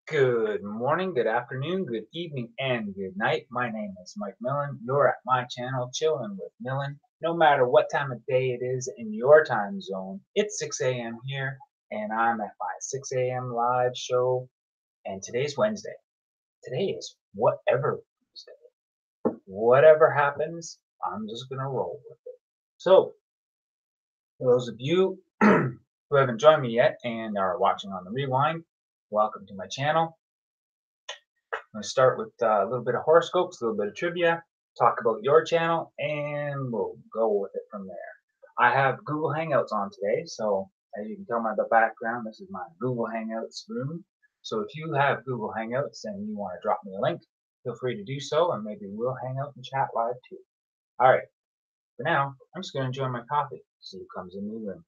Good morning, good afternoon, good evening, and good night. My name is Mike Millen. You're at my channel, Chillin' with Millen. No matter what time of day it is in your time zone, it's 6 a.m. here, and I'm at my 6 a.m. live show. And today's Wednesday. Today is whatever Wednesday. Whatever happens, I'm just going to roll with it. So, for those of you who haven't joined me yet and are watching on the rewind, welcome to my channel. I'm going to start with a little bit of horoscopes, a little bit of trivia, talk about your channel, and we'll go with it from there. I have Google Hangouts on today, so as you can tell by the background, this is my Google Hangouts room. So if you have Google Hangouts and you want to drop me a link, feel free to do so, and maybe we'll hang out and chat live too. All right, for now, I'm just going to enjoy my coffee, see who comes in the room.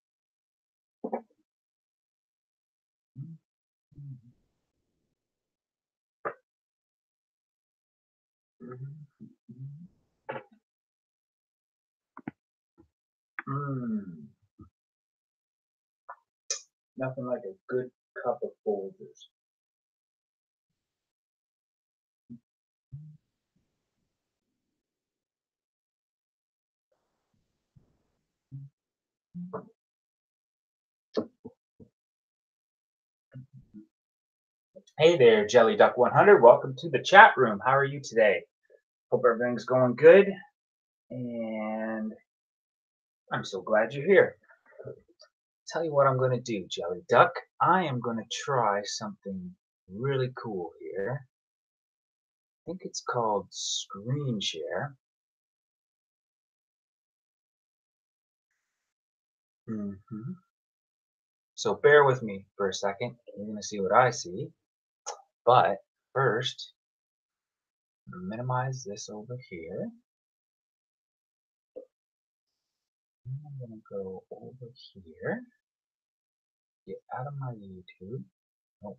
Mm, nothing like a good cup of Folgers. Hey there, Jelly Duck 100. Welcome to the chat room. How are you today? Hope everything's going good. And I'm so glad you're here. Tell you what I'm going to do, Jelly Duck. I am going to try something really cool here. I think it's called screen share. So bear with me for a second. You're going to see what I see. But first, minimize this over here. I'm going to go over here. Get out of my YouTube. Nope.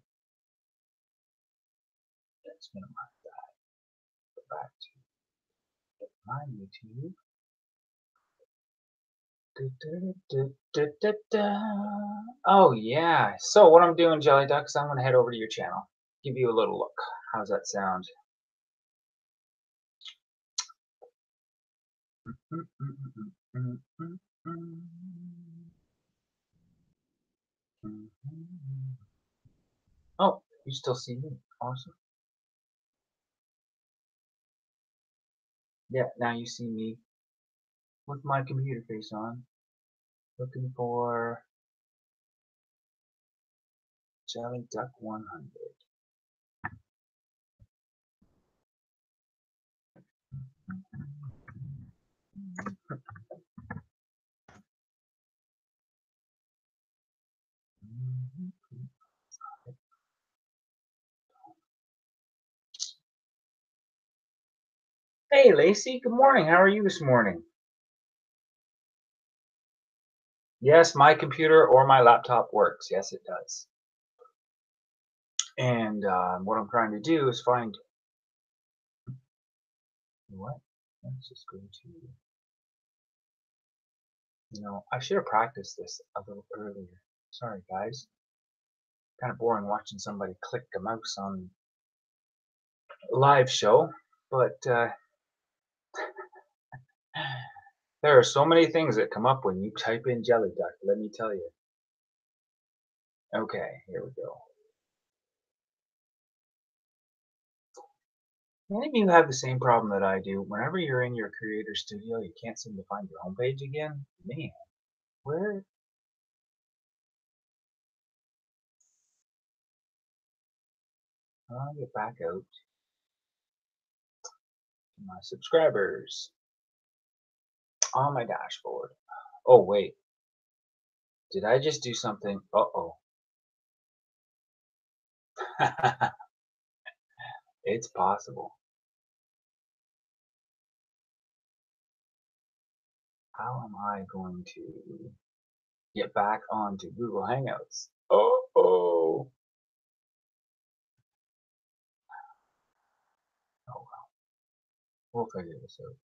Let's minimize that. Go back to my YouTube. Oh yeah. So what I'm doing, Jelly Ducks, I'm gonna head over to your channel. Give you a little look. How's that sound? Oh, you still see me. Awesome. Yeah, now you see me with my computer face on. Looking for Jelly Duck 100. Hey Lacey, good morning. How are you this morning? Yes, my computer or my laptop works. Yes, it does. And what I'm trying to do is find what? Let's just go to, I should have practiced this a little earlier. Sorry, guys. Kind of boring watching somebody click a mouse on a live show, but there are so many things that come up when you type in Jelly Duck, let me tell you. Okay, here we go. Many of you have the same problem that I do. Whenever you're in your Creator Studio, you can't seem to find your homepage again. Man, where? I'll get back out to my subscribers on my dashboard. Oh, wait. Did I just do something? Uh-oh. It's possible. How am I going to get back onto Google Hangouts? Oh, well, we'll figure this out.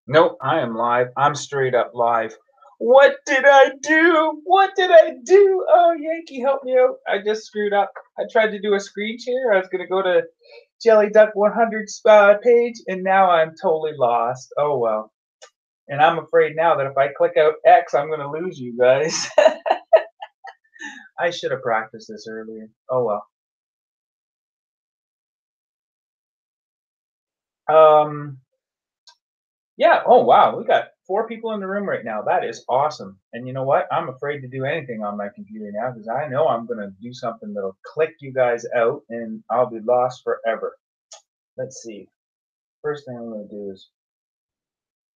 Nope, I am live. I'm straight up live. What did I do? What did I do? Oh, Yankee, help me out. I just screwed up. I tried to do a screen share. I was going to go to Jelly Duck 100's page, and now I'm totally lost. Oh, well. And I'm afraid now that if I click out X, I'm going to lose you guys. I should have practiced this earlier. Oh, well. Um, Yeah. Oh, wow. We got 4 people in the room right now. That is awesome. And you know what? I'm afraid to do anything on my computer now because I know I'm going to do something that'll click you guys out and I'll be lost forever. Let's see. First thing I'm going to do is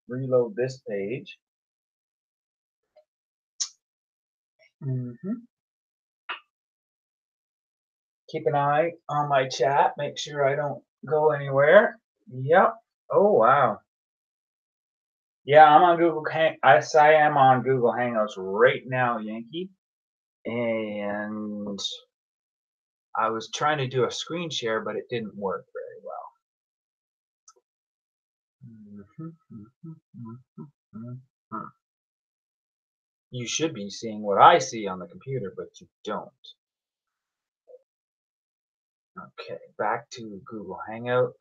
reload this page. hmm Keep an eye on my chat. Make sure I don't go anywhere. Yep. Oh, wow. Yeah, I'm on Google I am on Google Hangouts right now, Yankee. And I was trying to do a screen share, but it didn't work very well. You should be seeing what I see on the computer, but you don't. Okay, back to Google Hangouts.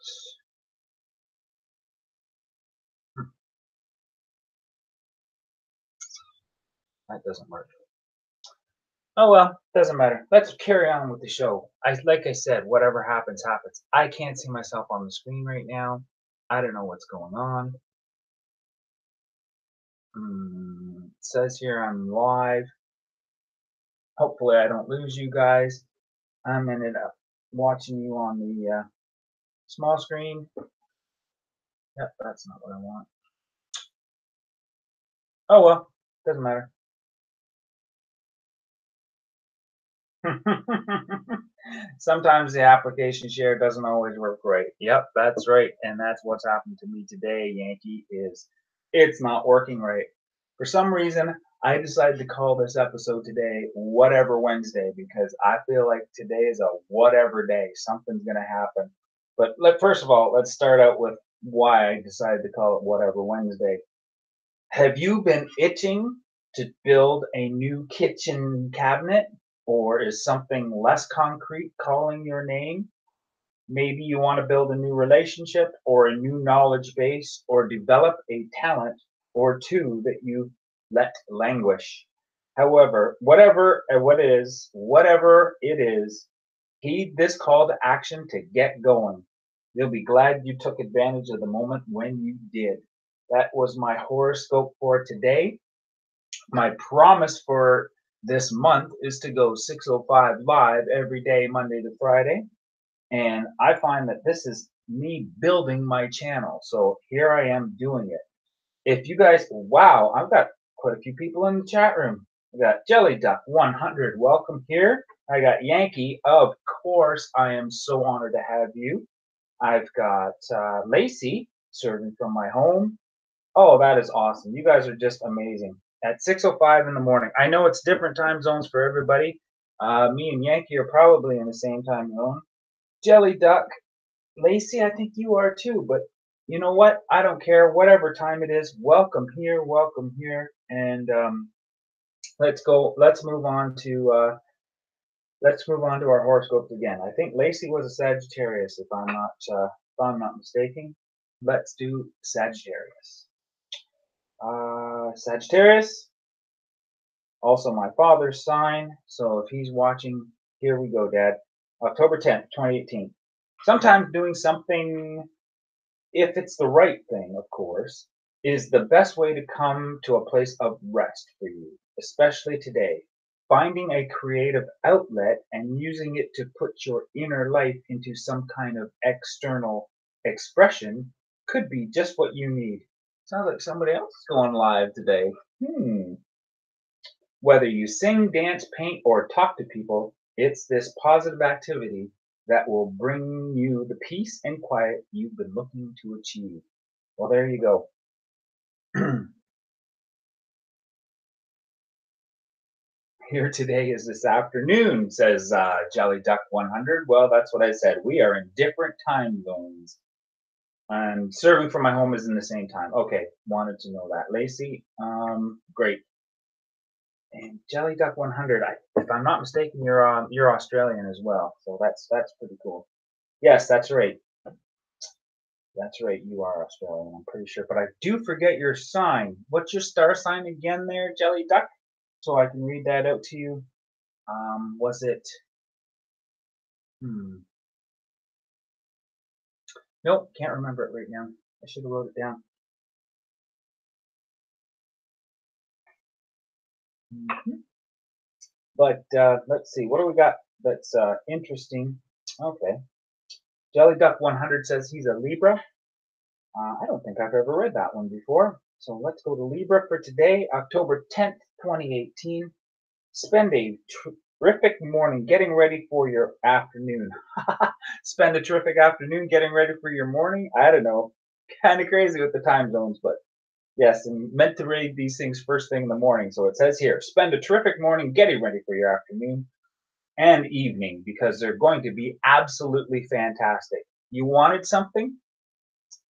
That doesn't work. Oh well, doesn't matter. Let's carry on with the show. Like I said, whatever happens, happens. I can't see myself on the screen right now. I don't know what's going on. It says here I'm live. Hopefully I don't lose you guys. I'm ended up watching you on the small screen. Yep, that's not what I want. Oh well, doesn't matter. Sometimes the application share doesn't always work right. Yep, that's right. And that's what's happened to me today, Yankee, is it's not working right. For some reason, I decided to call this episode today Whatever Wednesday because I feel like today is a whatever day. Something's going to happen. But first of all, let's start out with why I decided to call it Whatever Wednesday. Have you been itching to build a new kitchen cabinet? Or is something less concrete calling your name? Maybe you want to build a new relationship or a new knowledge base or develop a talent or two that you let languish. However, whatever it is, heed this call to action to get going. You'll be glad you took advantage of the moment when you did. That was my horoscope for today. My promise for this month is to go 6:05 live every day, Monday to Friday. And I find that this is me building my channel. So here I am doing it. If you guys, wow, I've got quite a few people in the chat room. I got Jelly Duck 100, welcome here. I got Yankee, of course. I am so honored to have you. I've got Lacey, serving from my home. Oh, that is awesome. You guys are just amazing. At 6:05 in the morning. I know it's different time zones for everybody. Me and Yankee are probably in the same time zone. Jelly Duck, Lacey, I think you are too. But you know what? I don't care. Whatever time it is, welcome here, welcome here. And let's go. Let's move on to our horoscopes again. I think Lacey was a Sagittarius, if I'm not mistaken. Let's do Sagittarius. Sagittarius, also my father's sign. So if he's watching, here we go, Dad. October 10th, 2018. Sometimes doing something, if it's the right thing, of course, is the best way to come to a place of rest for you, especially today. Finding a creative outlet and using it to put your inner life into some kind of external expression could be just what you need. Sounds like somebody else is going live today. Whether you sing, dance, paint, or talk to people, it's this positive activity that will bring you the peace and quiet you've been looking to achieve. Well, there you go. Here today is this afternoon, says Jelly Duck 100. Well, that's what I said. We are in different time zones. And serving from my home is in the same time. Okay, wanted to know that. Lacey, great. And Jelly Duck 100. If I'm not mistaken, you're Australian as well, so that's pretty cool. Yes, that's right. That's right. You are Australian. I'm pretty sure, but I do forget your sign. What's your star sign again, there, Jelly Duck? So I can read that out to you. Was it? Hmm. Nope, can't remember it right now. I should have wrote it down. Mhm. But let's see. What do we got that's interesting? Okay. Jelly Duck 100 says he's a Libra. I don't think I've ever read that one before. So let's go to Libra for today, October 10th, 2018. Spend a terrific morning getting ready for your afternoon. Spend a terrific afternoon getting ready for your morning. I don't know. Kind of crazy with the time zones, but yes, and meant to read these things first thing in the morning. So it says here, spend a terrific morning getting ready for your afternoon and evening because they're going to be absolutely fantastic. You wanted something?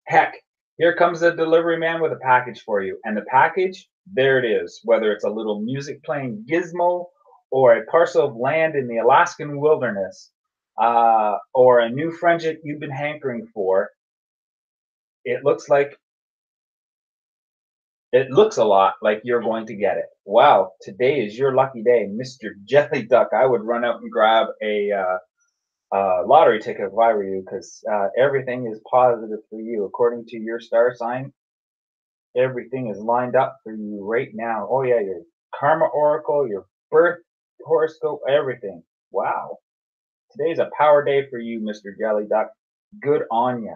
Heck, here comes the delivery man with a package for you. And the package, there it is. Whether it's a little music playing gizmo or a parcel of land in the Alaskan wilderness or a new friend that you've been hankering for, it looks like it looks a lot like you're going to get it. Wow, today is your lucky day, Mr. Jelly Duck. I would run out and grab a lottery ticket if I were you, because everything is positive for you. According to your star sign, everything is lined up for you right now. Oh, yeah, your karma oracle, your birth horoscope, everything. Wow. Today's a power day for you, Mr. Jelly Duck. Good on ya.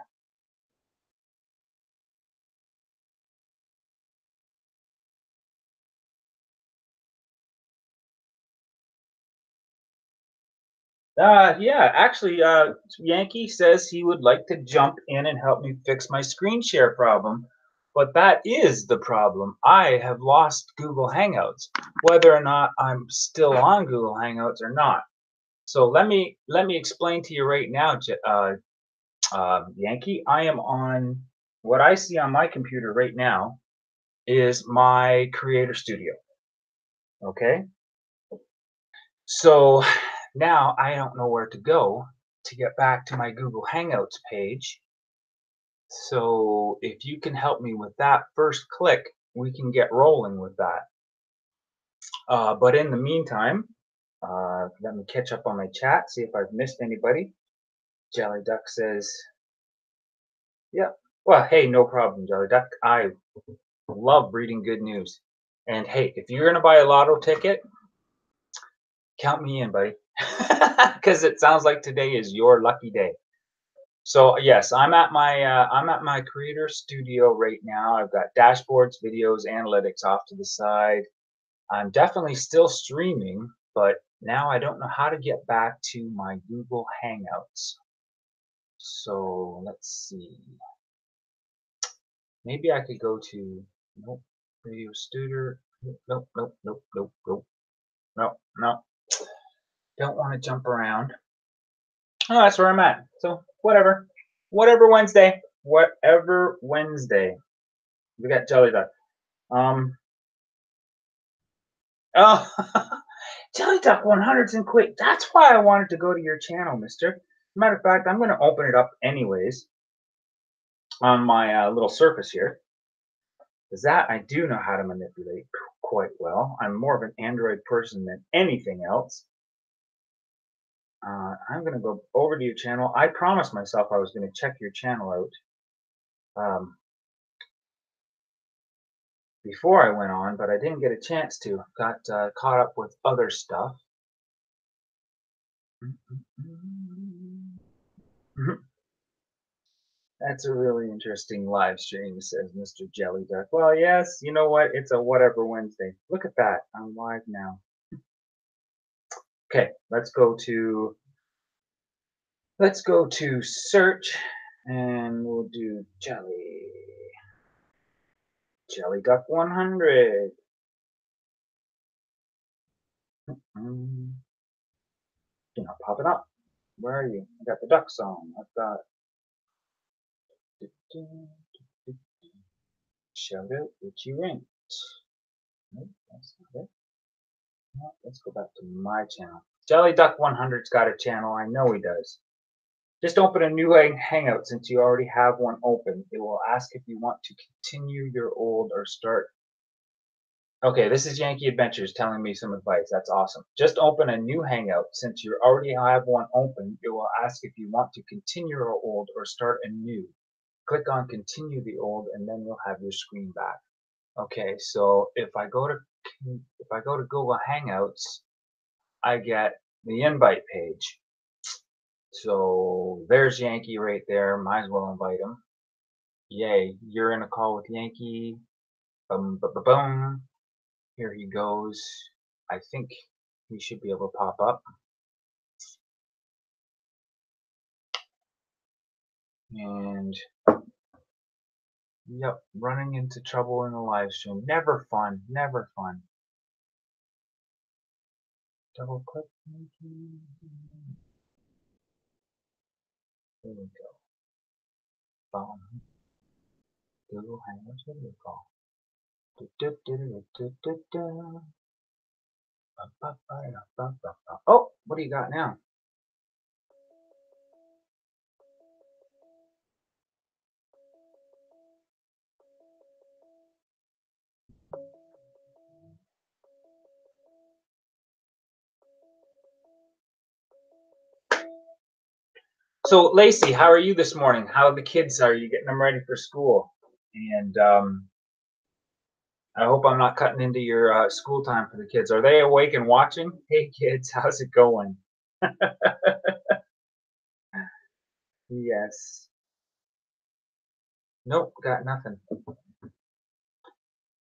Yeah, actually, Yankee says he would like to jump in and help me fix my screen share problem. But that is the problem. I have lost Google Hangouts, whether or not I'm still on Google Hangouts or not. So let me explain to you right now, Yankee. I am on what I see on my computer right now is my Creator Studio. Okay, so now I don't know where to go to get back to my Google Hangouts page. So if you can help me with that first click, we can get rolling with that. But in the meantime, let me catch up on my chat, see if I've missed anybody. Jelly Duck says, "Yeah, well, hey, no problem, Jelly Duck. I love reading good news. And hey, if you're gonna buy a lotto ticket, count me in, buddy, because it sounds like today is your lucky day." So yes, I'm at my Creator Studio right now. I've got dashboards, videos, analytics off to the side. I'm definitely still streaming, but now I don't know how to get back to my Google Hangouts. So let's see. Maybe I could go to nope, Radio Studio. Nope, nope, nope, nope, nope, nope, nope. Don't want to jump around. Oh, that's where I'm at. So whatever, whatever Wednesday, whatever Wednesday. We got Jelly Duck. Um. Oh, Jelly Duck 100's in quick. That's why I wanted to go to your channel, Mister. Matter of fact, I'm going to open it up anyways on my little surface here. Because that I do know how to manipulate quite well. I'm more of an Android person than anything else. I'm going to go over to your channel. I promised myself I was going to check your channel out before I went on, but I didn't get a chance to. Got caught up with other stuff. That's a really interesting live stream, says Mr. Jelly Duck. Well, yes, you know what? It's a whatever Wednesday. Look at that. I'm live now. Okay, let's go to search and we'll do Jelly Duck 100. You're not popping up. Where are you? I got the duck song. I've got shout out Richie Rent. Nope, that's not it. Well, let's go back to my channel. Jelly Duck 100's got a channel. I know he does. Just open a new Hangout since you already have one open. It will ask if you want to continue your old or start. Okay, this is Yankee Adventures telling me some advice. That's awesome. Just open a new Hangout since you already have one open. It will ask if you want to continue your old or start a new. Click on continue the old and then you'll have your screen back. Okay, so if I go to Google Hangouts, I get the invite page. So there's Yankee right there. Might as well invite him. Yay, you're in a call with Yankee. Boom, boom, boom, boom. Here he goes. I think he should be able to pop up. And yep, running into trouble in the live stream. Never fun. Never fun. Double click. There we go. Boom. Google Hangouts video call. Oh, what do you got now? So, Lacey, how are you this morning? How are the kids? Are you getting them ready for school? And I hope I'm not cutting into your school time for the kids. Are they awake and watching? Hey, kids, how's it going? Yes. Nope, got nothing.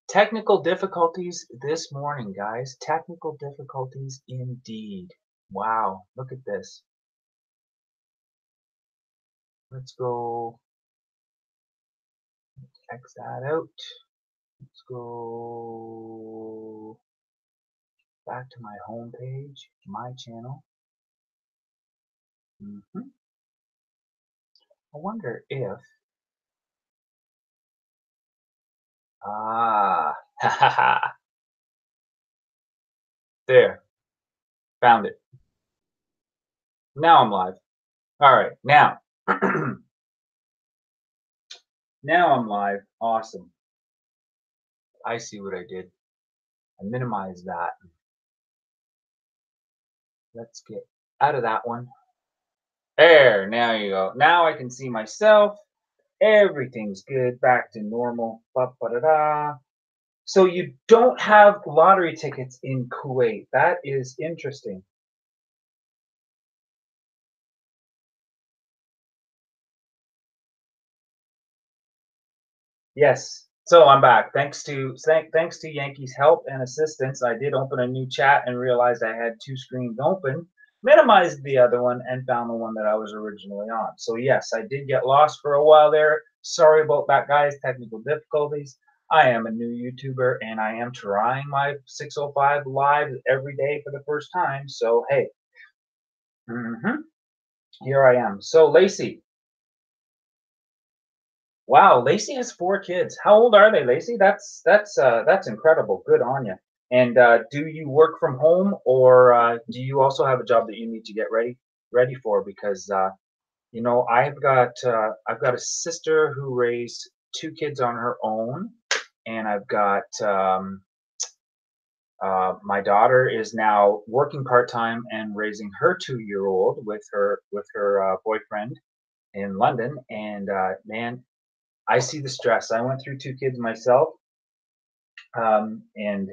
Technical difficulties this morning, guys. Technical difficulties indeed. Wow, look at this. Let's go X that out. Let's go back to my home page, my channel. I wonder if ha ha ha. There, found it. Now I'm live. All right, now now I'm live. Awesome. I see what I did. I minimized that. Let's get out of that one. There, now you go. Now I can see myself. Everything's good. Back to normal. Ba-ba-da-da. So you don't have lottery tickets in Kuwait. That is interesting. Yes. So I'm back. Thanks to Yankee's help and assistance, I did open a new chat and realized I had two screens open, minimized the other one, and found the one that I was originally on. So yes, I did get lost for a while there. Sorry about that, guys. Technical difficulties. I am a new YouTuber and I am trying my 605 live every day for the first time. So hey, here I am. So Lacey, wow, Lacey has four kids. How old are they, Lacey? That's incredible. Good on you. And do you work from home, or do you also have a job that you need to get ready for? Because you know, I've got a sister who raised two kids on her own, and I've got my daughter is now working part time and raising her 2 year old with her boyfriend in London. And man, I see the stress. I went through two kids myself, and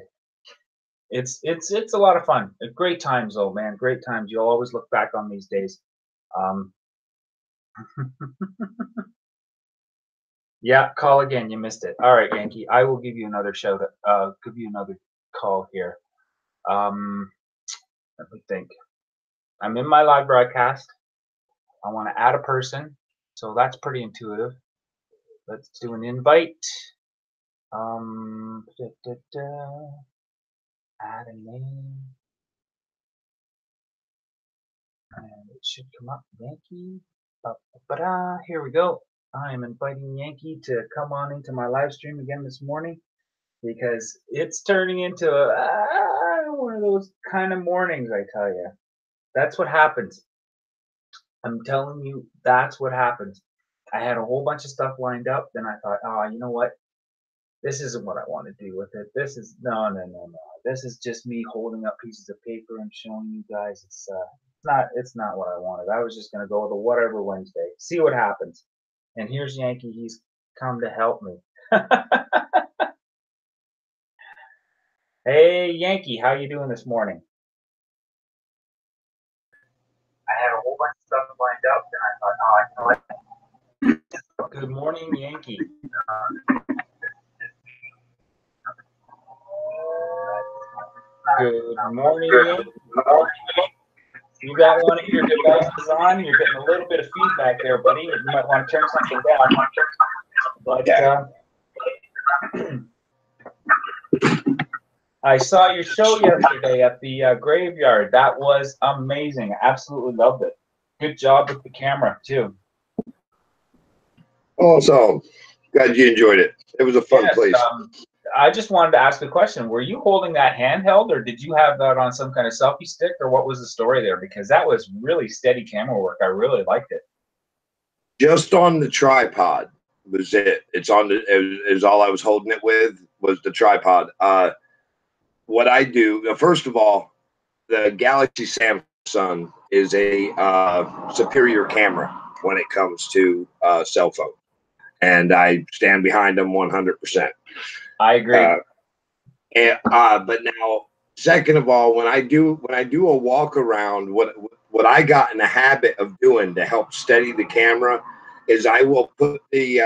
it's a lot of fun. Great times, though, man. Great times. You'll always look back on these days. Um, yeah, call again. You missed it. All right, Yankee. I will give you another shout. Give you another call here. Um, let me think. I'm in my live broadcast. I want to add a person, so that's pretty intuitive. Let's do an invite. Da, da, da. Add a name. And it should come up. Yankee. Ba-ba-da. Here we go. I am inviting Yankee to come on into my live stream again this morning because it's turning into one of those kind of mornings, I tell you. That's what happens. I'm telling you, that's what happens. I had a whole bunch of stuff lined up, then I thought, "Oh, you know what? This isn't what I want to do with it. This is no, no, no, no. This is just me holding up pieces of paper and showing you guys. It's not what I wanted. I was just gonna go with a whatever Wednesday, see what happens." And here's Yankee. He's come to help me. Hey, Yankee, how you doing this morning? I had a whole bunch of stuff lined up, and I thought, "Oh, you know what? Good morning, Yankee." Good morning, Yankee. You got one of your devices on. You're getting a little bit of feedback there, buddy. You might want to turn something down. But I saw your show yesterday at the graveyard. That was amazing. Absolutely loved it. Good job with the camera too. Also, glad you enjoyed it. It was a fun place. I just wanted to ask a question. Were you holding that handheld, or did you have that on some kind of selfie stick, or what was the story there? Because that was really steady camera work. I really liked it. Just on the tripod was it. It's on the. It was all I was holding it with was the tripod. What I do, first of all, the Galaxy Samsung is a superior camera when it comes to cell phone, and I stand behind them 100%. I agree. But now, second of all, when I do a walk around, what I got in the habit of doing to help steady the camera is I will put the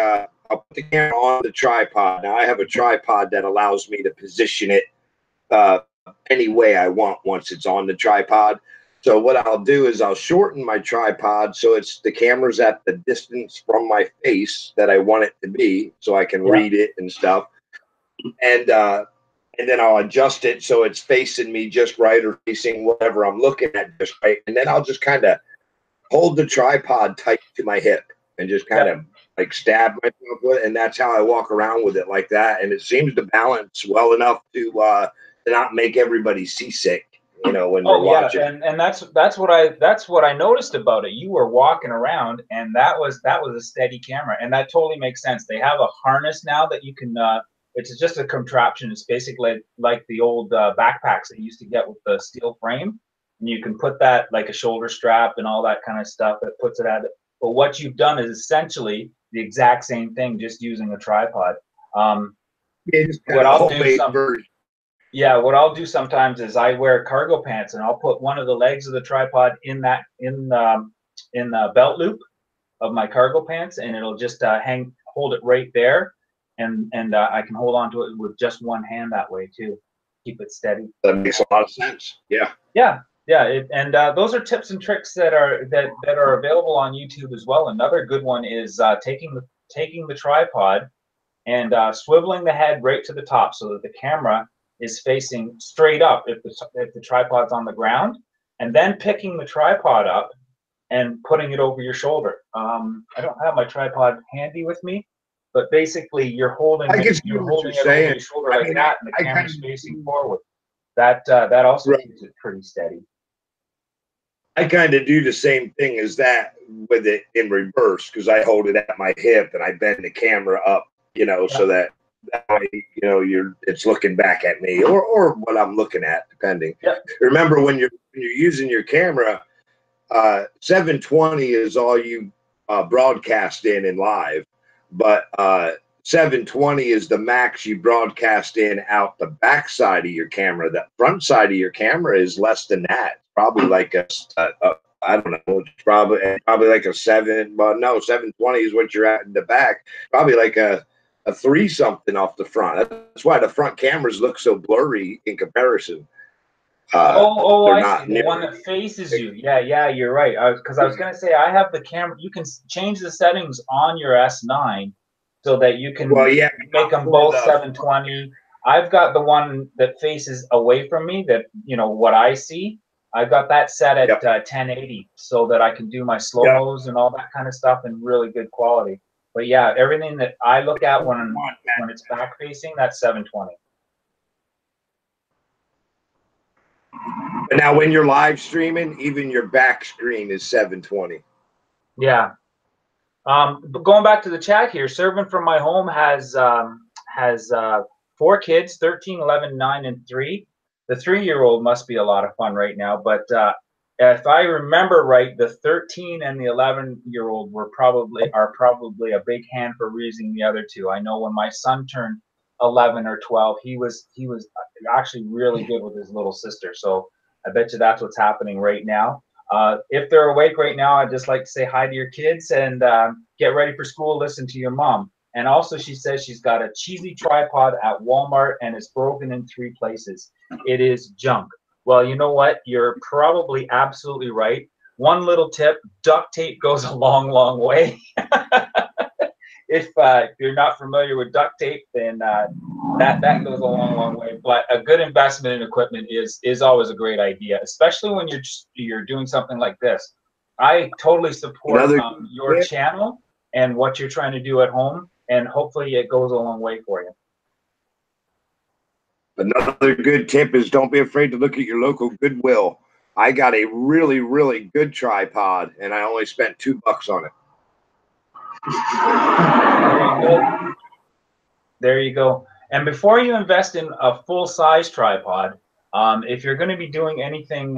camera on the tripod. Now I have a tripod that allows me to position it any way I want once it's on the tripod. So what I'll do is I'll shorten my tripod so it's the camera's at the distance from my face that I want it to be, so I can read it and stuff. And then I'll adjust it so it's facing me just right or facing whatever I'm looking at just right. And then I'll just kind of hold the tripod tight to my hip and just kind of like stab myself with it. And that's how I walk around with it like that. And it seems to balance well enough to not make everybody seasick, you know, when they're watching. And that's what I noticed about it. You were walking around, and that was a steady camera, and that totally makes sense. They have a harness now that you can. It's just a contraption. It's basically like the old backpacks that you used to get with the steel frame, and you can put that like a shoulder strap and all that kind of stuff that puts it at it. But what you've done is essentially the exact same thing, just using a tripod. What I'll do sometimes is I wear cargo pants, and I'll put one of the legs of the tripod in the belt loop of my cargo pants, and it'll just hold it right there. And I can hold on to it with just one hand that way too, keep it steady. That makes a lot of sense. Those are tips and tricks that are available on YouTube as well. Another good one is taking the tripod and swiveling the head right to the top so that the camera is facing straight up if the tripod's on the ground, and then picking the tripod up and putting it over your shoulder. I don't have my tripod handy with me, but basically you're holding it over your shoulder like that, and the camera's facing forward. That also keeps it pretty steady. I kind of do the same thing as that with it in reverse, because I hold it at my hip and I bend the camera up, you know, so that way, you know, it's looking back at me or what I'm looking at, depending. Remember, when you're using your camera, 720 is all you broadcast in live, but 720 is the max you broadcast in out the back side of your camera. The front side of your camera is less than that. Probably like I don't know, it's probably like a 7, but no, 720 is what you're at in the back. Probably like a 3 something off the front. That's why the front cameras look so blurry in comparison. I see. The one that faces you. Yeah, you're right. Because I was going to say, I have the camera. You can change the settings on your S9 so that you can make them both 720. I've got the one that faces away from me, that, you know, what I see. I've got that set at 1080 so that I can do my slow-mos and all that kind of stuff in really good quality. But yeah, everything that I look at when it's back facing, that's 720. But now when you're live streaming, even your back screen is 720. Yeah. But going back to the chat here, Servant from My Home has 4 kids, 13, 11, 9, and 3. The 3-year-old must be a lot of fun right now. But if I remember right, the 13 and the 11-year-old are probably a big hand for raising the other 2. I know when my son turned 11 or 12, he was actually really good with his little sister. So I bet you that's what's happening right now. If they're awake right now, I'd just like to say hi to your kids and get ready for school. Listen to your mom. And also, she says she's got a cheesy tripod at Walmart and it's broken in 3 places. It is junk. Well, you know what? You're probably absolutely right. One little tip: duct tape goes a long, long way. If you're not familiar with duct tape, then that goes a long, long way. But a good investment in equipment is always a great idea, especially when you're doing something like this. I totally support your channel and what you're trying to do at home, and hopefully it goes a long way for you. Another good tip is don't be afraid to look at your local Goodwill. I got a really, really good tripod, and I only spent $2 on it. There you go. And before you invest in a full-size tripod, if you're going to be doing anything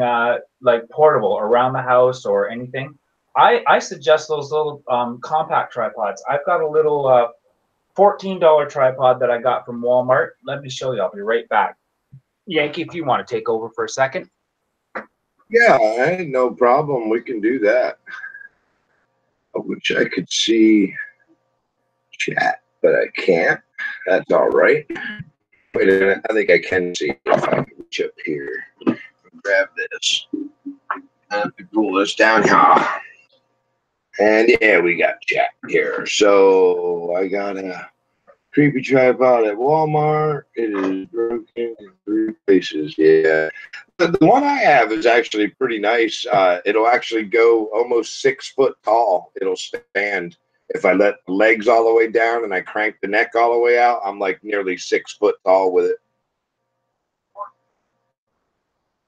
like portable around the house or anything, I suggest those little compact tripods. I've got a little $14 tripod that I got from Walmart. Let me show you. I'll be right back. Yankee, if you want to take over for a second. Yeah, no problem. We can do that. I wish I could see chat, but I can't. That's all right. Wait a minute. I think I can see if I can reach up here. Grab this. Let me pull this down here. And yeah, we got chat here. So I got a creepy tripod at Walmart. It is broken in 3 places. Yeah. The one I have is actually pretty nice. It'll actually go almost 6 foot tall. It'll stand. If I let the legs all the way down and I crank the neck all the way out, I'm like nearly 6 foot tall with it.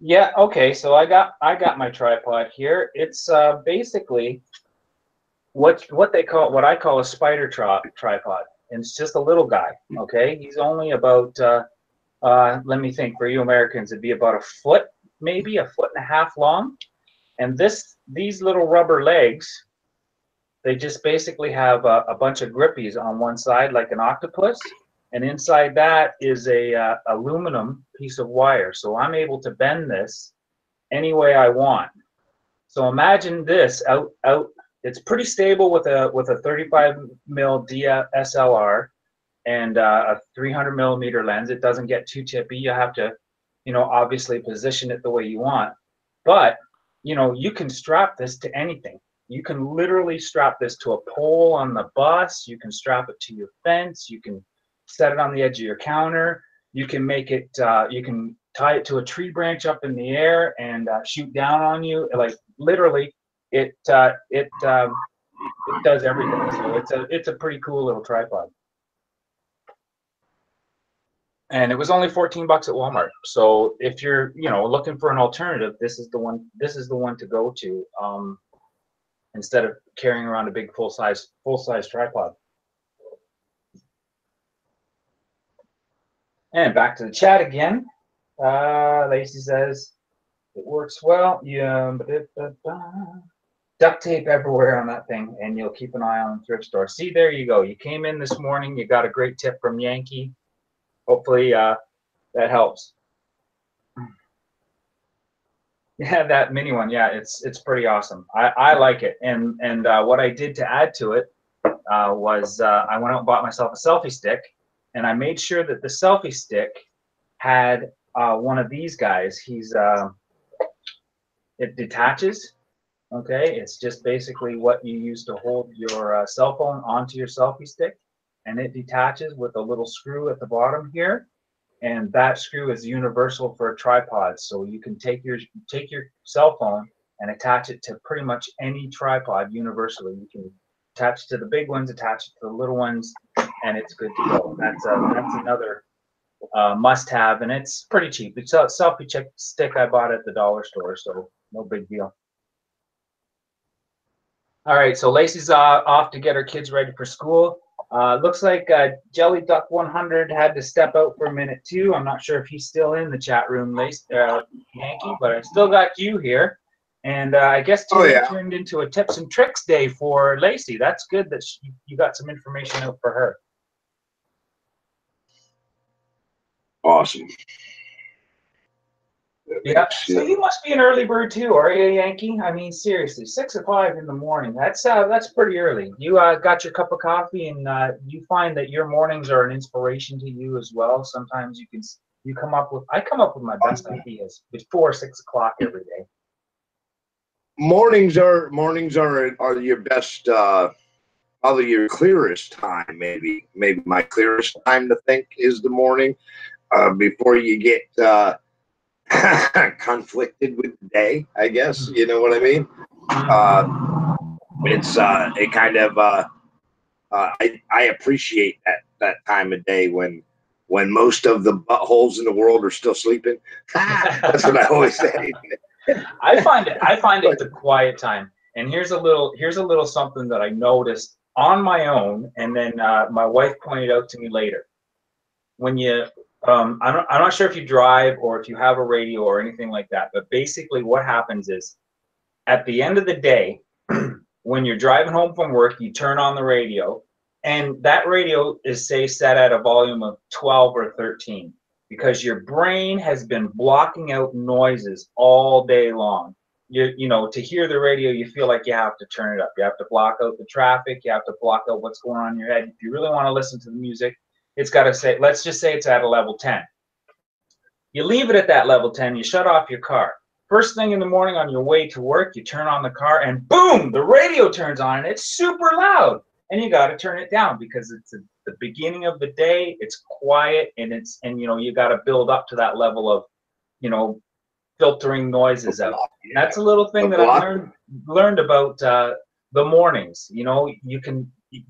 Yeah. Okay. So I got my tripod here. It's basically what I call a spider tripod. And it's just a little guy. Okay. He's only about let me think. For you Americans, it'd be about a foot, maybe a foot and a half long. And these little rubber legs, they just basically have a bunch of grippies on one side, like an octopus, and inside that is a aluminum piece of wire. So I'm able to bend this any way I want. So imagine this out. It's pretty stable with a 35 mil DSLR and a 300 millimeter lens. It doesn't get too tippy. You have to, obviously position it the way you want. But you can strap this to anything. You can literally strap this to a pole on the bus. You can strap it to your fence. You can set it on the edge of your counter. You can make it. You can tie it to a tree branch up in the air and shoot down on you. Like literally, it does everything. So it's a pretty cool little tripod. And it was only $14 at Walmart. So if you're looking for an alternative, this is the one. This is the one to go to. Instead of carrying around a big full size tripod. And back to the chat again. Lacey says it works well. Yeah, duct tape everywhere on that thing, and you'll keep an eye on the thrift store. See, there you go. You came in this morning. You got a great tip from Yankee. Hopefully that helps. Yeah, that mini one. Yeah, it's pretty awesome. I like it. And what I did to add to it was I went out and bought myself a selfie stick, and I made sure that the selfie stick had one of these guys. It detaches. Okay, it's just basically what you use to hold your cell phone onto your selfie stick, and it detaches with a little screw at the bottom here. And that screw is universal for a tripod, so you can take your cell phone and attach it to pretty much any tripod universally. You can attach it to the big ones, attach it to the little ones, and it's good to go. That's another must have, and it's pretty cheap. It's a selfie stick I bought at the dollar store, so no big deal. All right, so Lacey's off to get her kids ready for school. Looks like Jelly Duck 100 had to step out for a minute too. I'm not sure if he's still in the chat room, Yankee, but I still got you here. And I guess today turned into a tips and tricks day for Lacey. That's good that you got some information out for her. Awesome. Yeah, so you must be an early bird too, are you, Yankee? I mean, seriously, 6 o'clock in the morning. That's pretty early. You got your cup of coffee, and you find that your mornings are an inspiration to you as well. Sometimes I come up with my best ideas before 6 o'clock every day. Mornings are your best, probably your clearest time. Maybe my clearest time to think is the morning, before you get conflicted with the day, I guess. You know what I mean? It kind of I appreciate that time of day when most of the buttholes in the world are still sleeping. That's what I always say. I find it the quiet time. And here's a little something that I noticed on my own, and then my wife pointed out to me later. When you I'm not sure if you drive or if you have a radio or anything like that, but basically what happens is at the end of the day, when you're driving home from work, you turn on the radio, and that radio is, say, set at a volume of 12 or 13, because your brain has been blocking out noises all day long. You know, to hear the radio, you feel like you have to turn it up. You have to block out the traffic. You have to block out what's going on in your head. If you really want to listen to the music, it's got to say, let's just say it's at a level 10. You leave it at that level 10, you shut off your car. First thing in the morning on your way to work, you turn on the car and boom, the radio turns on and it's super loud. And you got to turn it down because it's the beginning of the day, it's quiet, and you know, you got to build up to that level of, you know, filtering noises out. And that's a little thing that I've learned about the mornings. You know, you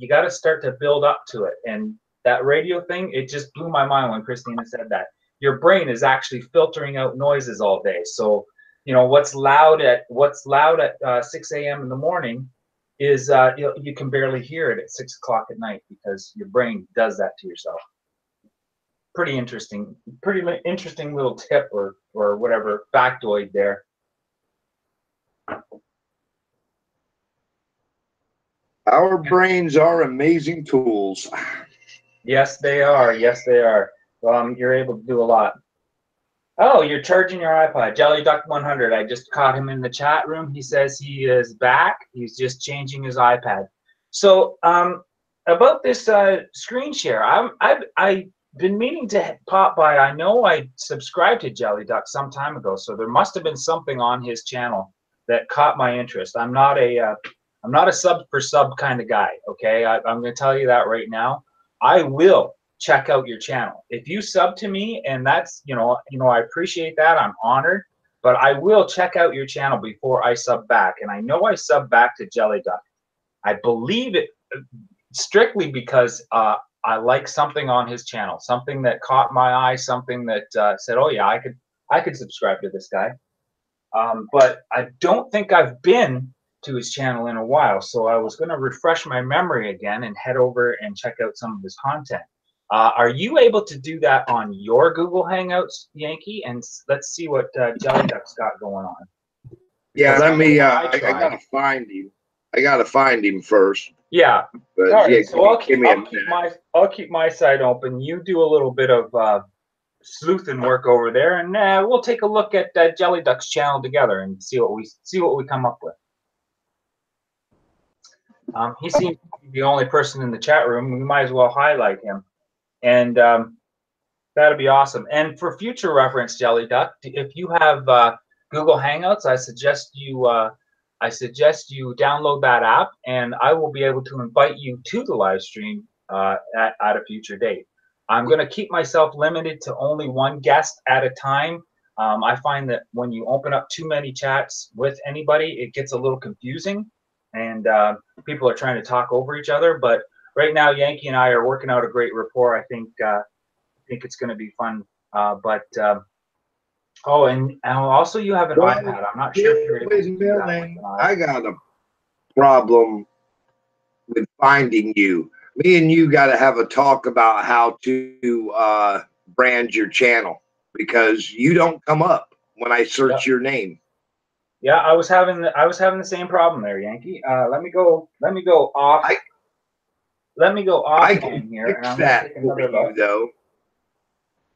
got to start to build up to it. And that radio thing, it just blew my mind when Christina said that. Your brain is actually filtering out noises all day. So, you know, what's loud at 6 a.m. in the morning is you can barely hear it at 6 o'clock at night because your brain does that to yourself. Pretty interesting little tip or whatever factoid there. Our brains are amazing tools. Yes, they are. Yes, they are. You're able to do a lot. Oh, you're charging your iPod. Jelly Duck 100. I just caught him in the chat room. He says he is back. He's just changing his iPad. So about this screen share, I've been meaning to pop by. I know I subscribed to Jelly Duck some time ago, so there must have been something on his channel that caught my interest. I'm not a sub for sub kind of guy. Okay, I'm going to tell you that right now. I will check out your channel if you sub to me, and that's you know I appreciate that. I'm honored, but I will check out your channel before I sub back. And I know I sub back to Jelly Duck. I believe it strictly because I like something on his channel, something that caught my eye, something that said, "Oh yeah, I could subscribe to this guy." But I don't think I've been to his channel in a while, so I was going to refresh my memory again and head over and check out some of his content. Are you able to do that on your Google Hangouts, Yankee? And let's see what Jelly Duck's got going on. Yeah, let me. I gotta find him. I gotta find him first. Yeah. But, all right. yeah, So I'll keep my side open. You do a little bit of sleuthing work over there, and we'll take a look at Jelly Duck's channel together and see what we come up with. He seems to be the only person in the chat room. We might as well highlight him, and that'd be awesome. And for future reference, Jelly Duck, if you have Google Hangouts, I suggest you download that app, and I will be able to invite you to the live stream at a future date. I'm going to keep myself limited to only one guest at a time. I find that when you open up too many chats with anybody, it gets a little confusing, and people are trying to talk over each other. But right now, Yankee and I are working out a great rapport. I think think it's going to be fun. Oh, and also you have an Well, iPad. I'm not sure if you're able to do that with an I got a problem with finding you. Me and you got to have a talk about how to brand your channel, because you don't come up when I search your name. Yeah, I was having the same problem there, Yankee. Let me go off. Let me go off can here, fix and I'm that gonna take for another you, look. though.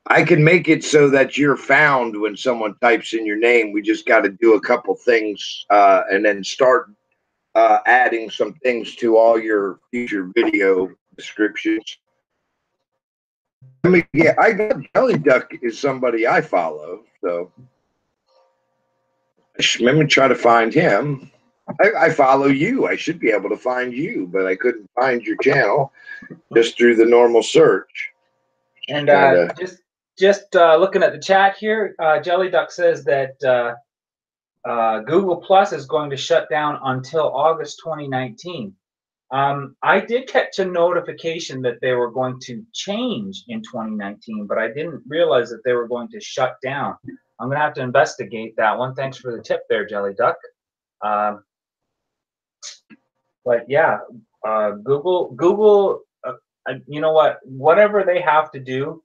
I can make it so that you're found when someone types in your name. We just got to do a couple things and then start adding some things to all your future video descriptions. I got Jelly Duck is somebody I follow, so let me try to find him. I follow you. I should be able to find you, but I couldn't find your channel just through the normal search. And just looking at the chat here, Jelly Duck says that Google Plus is going to shut down until August 2019. I did catch a notification that they were going to change in 2019, but I didn't realize that they were going to shut down. I'm going to have to investigate that one. Thanks for the tip there, Jelly Duck. But yeah, Google, you know what? Whatever they have to do,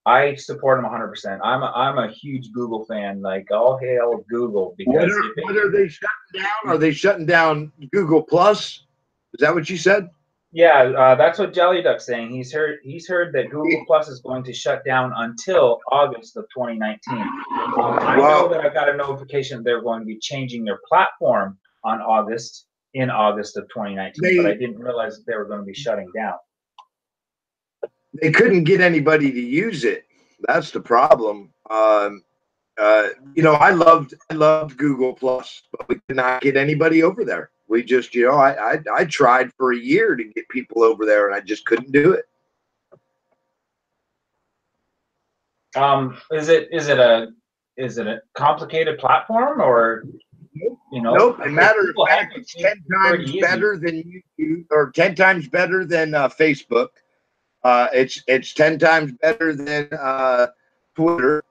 I support them 100%. I'm a huge Google fan. Like, all hail Google. Because what are they shutting down? Are they shutting down Google Plus? Is that what you said? Yeah, that's what Jelly Duck's saying. He's heard that Google Plus is going to shut down until August of 2019. I know that I got a notification they're going to be changing their platform in August of 2019, but I didn't realize that they were going to be shutting down. They couldn't get anybody to use it. That's the problem. You know, I loved Google Plus, but we could not get anybody over there. We just, you know, I tried for a year to get people over there, and I just couldn't do it. Is it a complicated platform, or you know? Nope. As a matter of fact, it's 10 times better than YouTube, or 10 times better than Facebook. It's 10 times better than Twitter.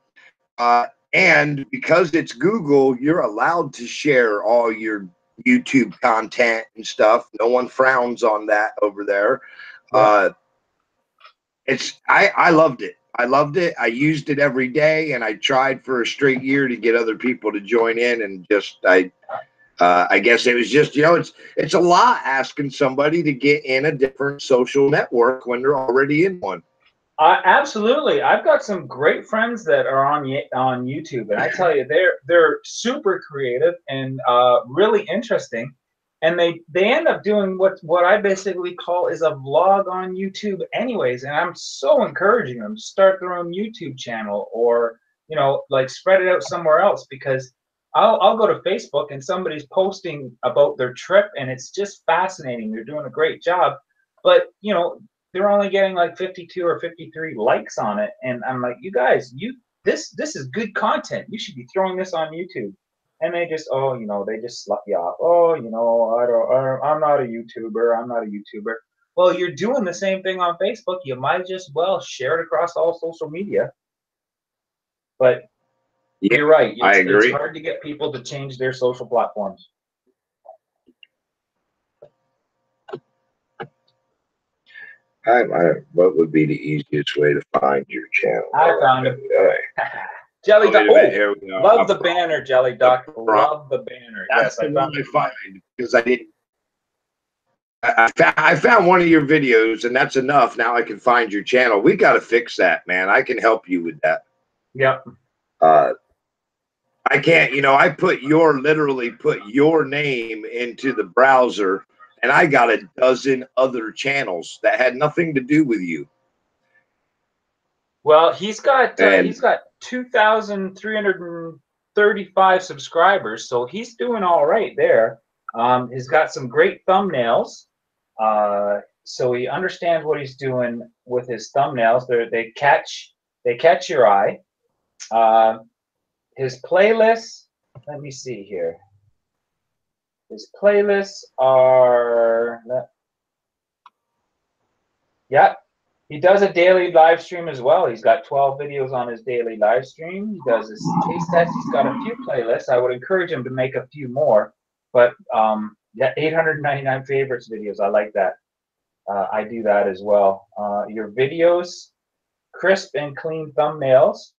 And because it's Google, you're allowed to share all your YouTube content and stuff. No one frowns on that over there. Yeah. I loved it. I loved it. I used it every day, and I tried for a straight year to get other people to join in, and I guess it was just, you know, it's a lot asking somebody to get in a different social network when they're already in one. Absolutely. I've got some great friends that are on YouTube, and I tell you, they're super creative and really interesting, and they end up doing what I basically call is a vlog on YouTube anyways, and I'm so encouraging them to start their own YouTube channel, or, you know, like, spread it out somewhere else, because I'll go to Facebook and somebody's posting about their trip, and it's just fascinating. They're doing a great job, but, you know, they're only getting like 52 or 53 likes on it, and I'm like, you guys, this is good content. You should be throwing this on YouTube. And they just, oh, you know, they just slap you off. Oh, you know, I'm not a YouTuber. I'm not a YouTuber. Well, you're doing the same thing on Facebook. You might just well share it across all social media. But yeah, you're right. I agree. It's hard to get people to change their social platforms. What would be the easiest way to find your channel? I found it. Jelly Duck. Love the banner, Jelly Duck. Love the banner. That's the one I find, because I didn't. I found one of your videos, and that's enough. Now I can find your channel. We got to fix that, man. I can help you with that. Yep. I can't. You know, I literally put your name into the browser, and I got a dozen other channels that had nothing to do with you. Well, he's got 2,335 subscribers, so he's doing all right there. He's got some great thumbnails, so he understands what he's doing with his thumbnails. They catch your eye. His playlists. Let me see here. His playlists are. Yep. He does a daily live stream as well. He's got 12 videos on his daily live stream. He does his taste test. He's got a few playlists. I would encourage him to make a few more. But yeah, 899 favorites videos. I like that. I do that as well. Your videos, crisp and clean thumbnails.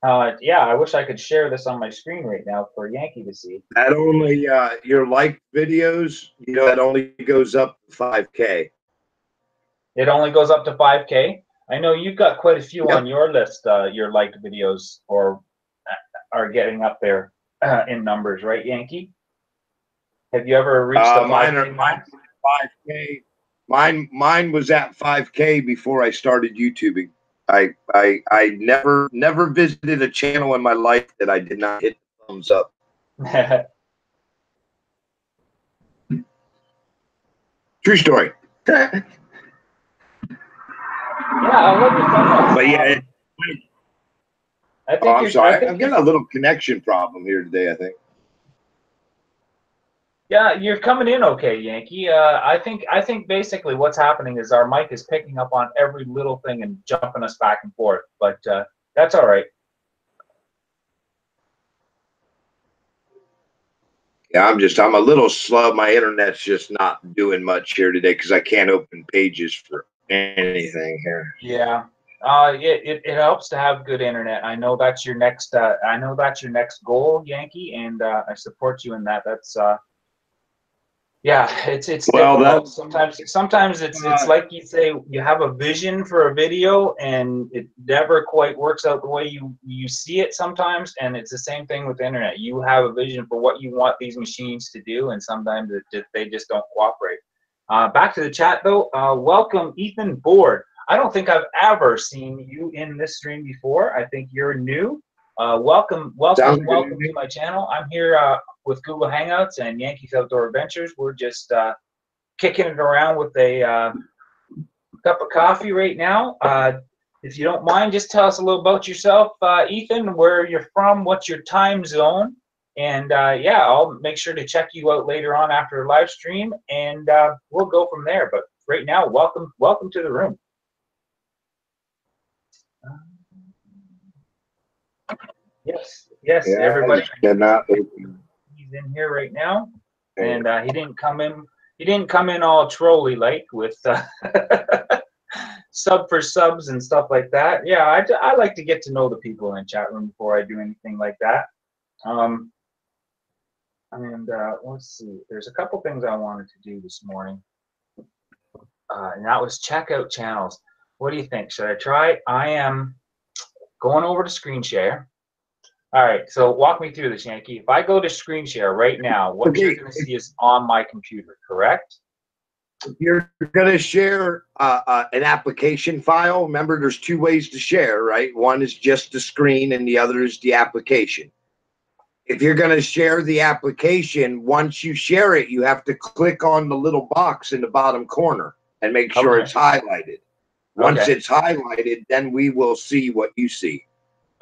Yeah, I wish I could share this on my screen right now for Yankee to see. That only your liked videos, you know, that only goes up to 5K. It only goes up to 5K. I know you've got quite a few Yep. on your list. Your liked videos or are getting up there in numbers, right, Yankee? Have you ever reached the 5K mark? 5K. Mine was at 5K before I started YouTubing. I never visited a channel in my life that I did not hit the thumbs up. True story. Yeah, I love your thumbnails. But yeah, I think I'm you're, sorry. I think I'm getting a little connection problem here today, I think. Yeah, you're coming in okay, Yankee. I think basically what's happening is our mic is picking up on every little thing and jumping us back and forth, but that's all right. Yeah, I'm a little slow. My internet's just not doing much here today because I can't open pages for anything here. Yeah. It helps to have good internet. I know that's your next goal, Yankee, and I support you in that. That's yeah, it's Well, difficult. Sometimes it's like you say, you have a vision for a video and it never quite works out the way you see it sometimes, and it's the same thing with the internet. You have a vision for what you want these machines to do, and sometimes they just don't cooperate. Back to the chat though. Welcome, Ethan Board. I don't think I've ever seen you in this stream before. I think you're new. Welcome to my channel. I'm here with Google Hangouts and Yankees Outdoor Adventures. We're just kicking it around with a cup of coffee right now. If you don't mind, just tell us a little about yourself, Ethan, where you're from, what's your time zone, and yeah, I'll make sure to check you out later on after the live stream, and we'll go from there. But right now, welcome to the room. Yes, yeah, everybody. He's in here right now, and he didn't come in all trolly like with sub for subs and stuff like that. Yeah, I like to get to know the people in the chat room before I do anything like that. And let's see, there's a couple things I wanted to do this morning, and that was check out channels. What do you think? Should I try? I am going over to screen share. All right, so walk me through this, Yankee. If I go to screen share right now, what you're going to see is on my computer, correct? You're going to share an application file. Remember, there's two ways to share, right? One is just the screen and the other is the application. If you're going to share the application, once you share it, you have to click on the little box in the bottom corner and make sure it's highlighted. Once it's highlighted, then we will see what you see.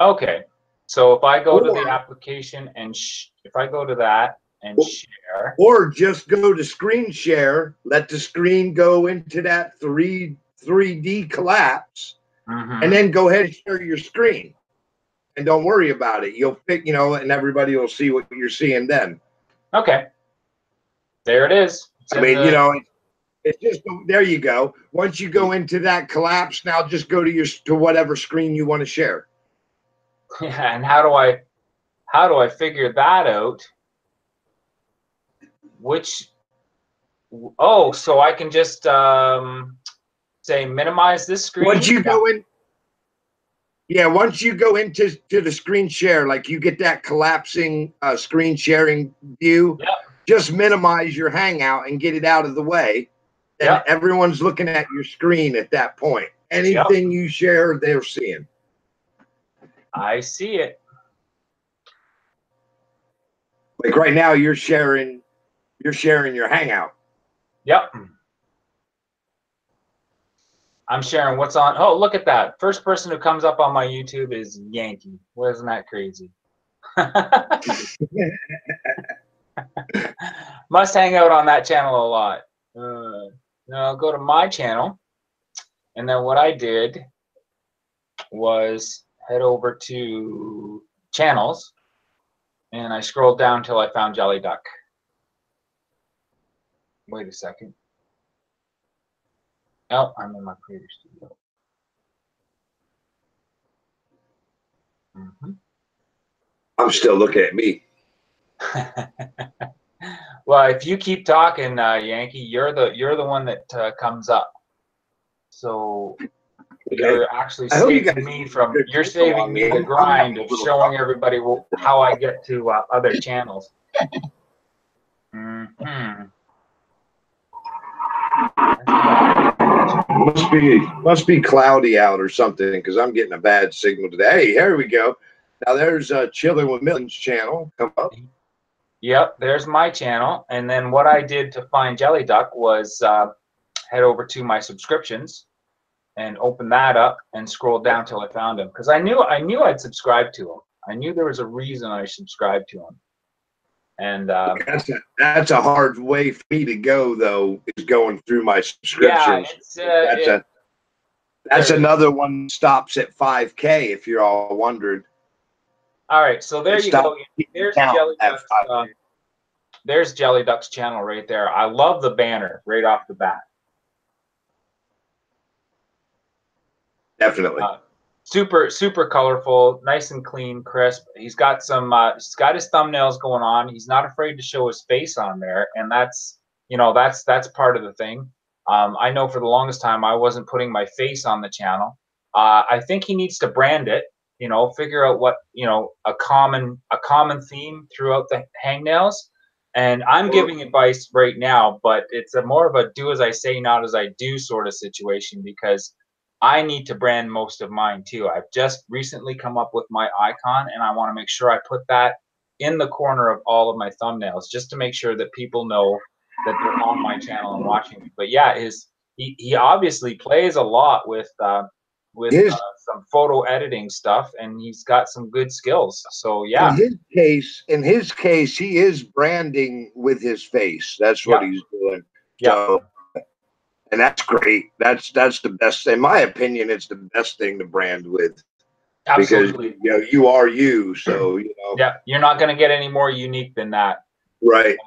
Okay. So if I go to the application and if I go to that and share, or just go to screen share, let the screen go into that 3D collapse, and then go ahead and share your screen, and don't worry about it. You'll pick, you know, and everybody will see what you're seeing then. Okay. There it is. I mean, you know, it's just, there you go. Once you go into that collapse, now just go to whatever screen you want to share. Yeah, and how do I figure that out? So I can just say minimize this screen. Once you go in, once you go into the screen share, like you get that collapsing screen sharing view, just minimize your Hangout and get it out of the way. And everyone's looking at your screen at that point. Anything you share, they're seeing. I see it. Like right now, you're sharing your Hangout. Yep. I'm sharing what's on. Oh, look at that. First person who comes up on my YouTube is Yankee. Wasn't that crazy? Must hang out on that channel a lot. Now I'll go to my channel. And then what I did was head over to channels, and I scrolled down till I found Jelly Duck. Wait a second. Oh, I'm in my creator studio. I'm still looking at me. Well, if you keep talking, Yankee, you're the one that comes up. So you're actually saving me from the grind of showing everybody how I get to other channels. Must be cloudy out or something, because I'm getting a bad signal today. Hey, here we go. Now there's Chilling with Millen's channel. Come up. Yep, there's my channel. And then what I did to find Jelly Duck was head over to my subscriptions and open that up and scroll down till I found him, because I knew I'd subscribed to him. I knew there was a reason I subscribed to him. And that's a hard way for me to go, though, is going through my subscriptions. Yeah, that's another one stops at 5K, if you're all wondering. All right, so there you go. There's Jelly Duck's channel right there. I love the banner right off the bat. Definitely. Super colorful, nice and clean, crisp. He's got some. He's got his thumbnails going on. He's not afraid to show his face on there, and that's part of the thing. I know for the longest time I wasn't putting my face on the channel. I think he needs to brand it. Figure out what a common theme throughout the hangnails. And I'm giving advice right now, but it's more of a do as I say, not as I do sort of situation, because I need to brand most of mine too. I've just recently come up with my icon, and I want to make sure I put that in the corner of all of my thumbnails, just to make sure that people know that they're on my channel and watching me. But yeah, he obviously plays a lot with some photo editing stuff, and he's got some good skills. So yeah, in his case, he is branding with his face. That's what he's doing. Yeah. So, and that's great. That's the best. In my opinion, it's the best thing to brand with. Absolutely. Because you are you. So Yeah, you're not going to get any more unique than that. Right.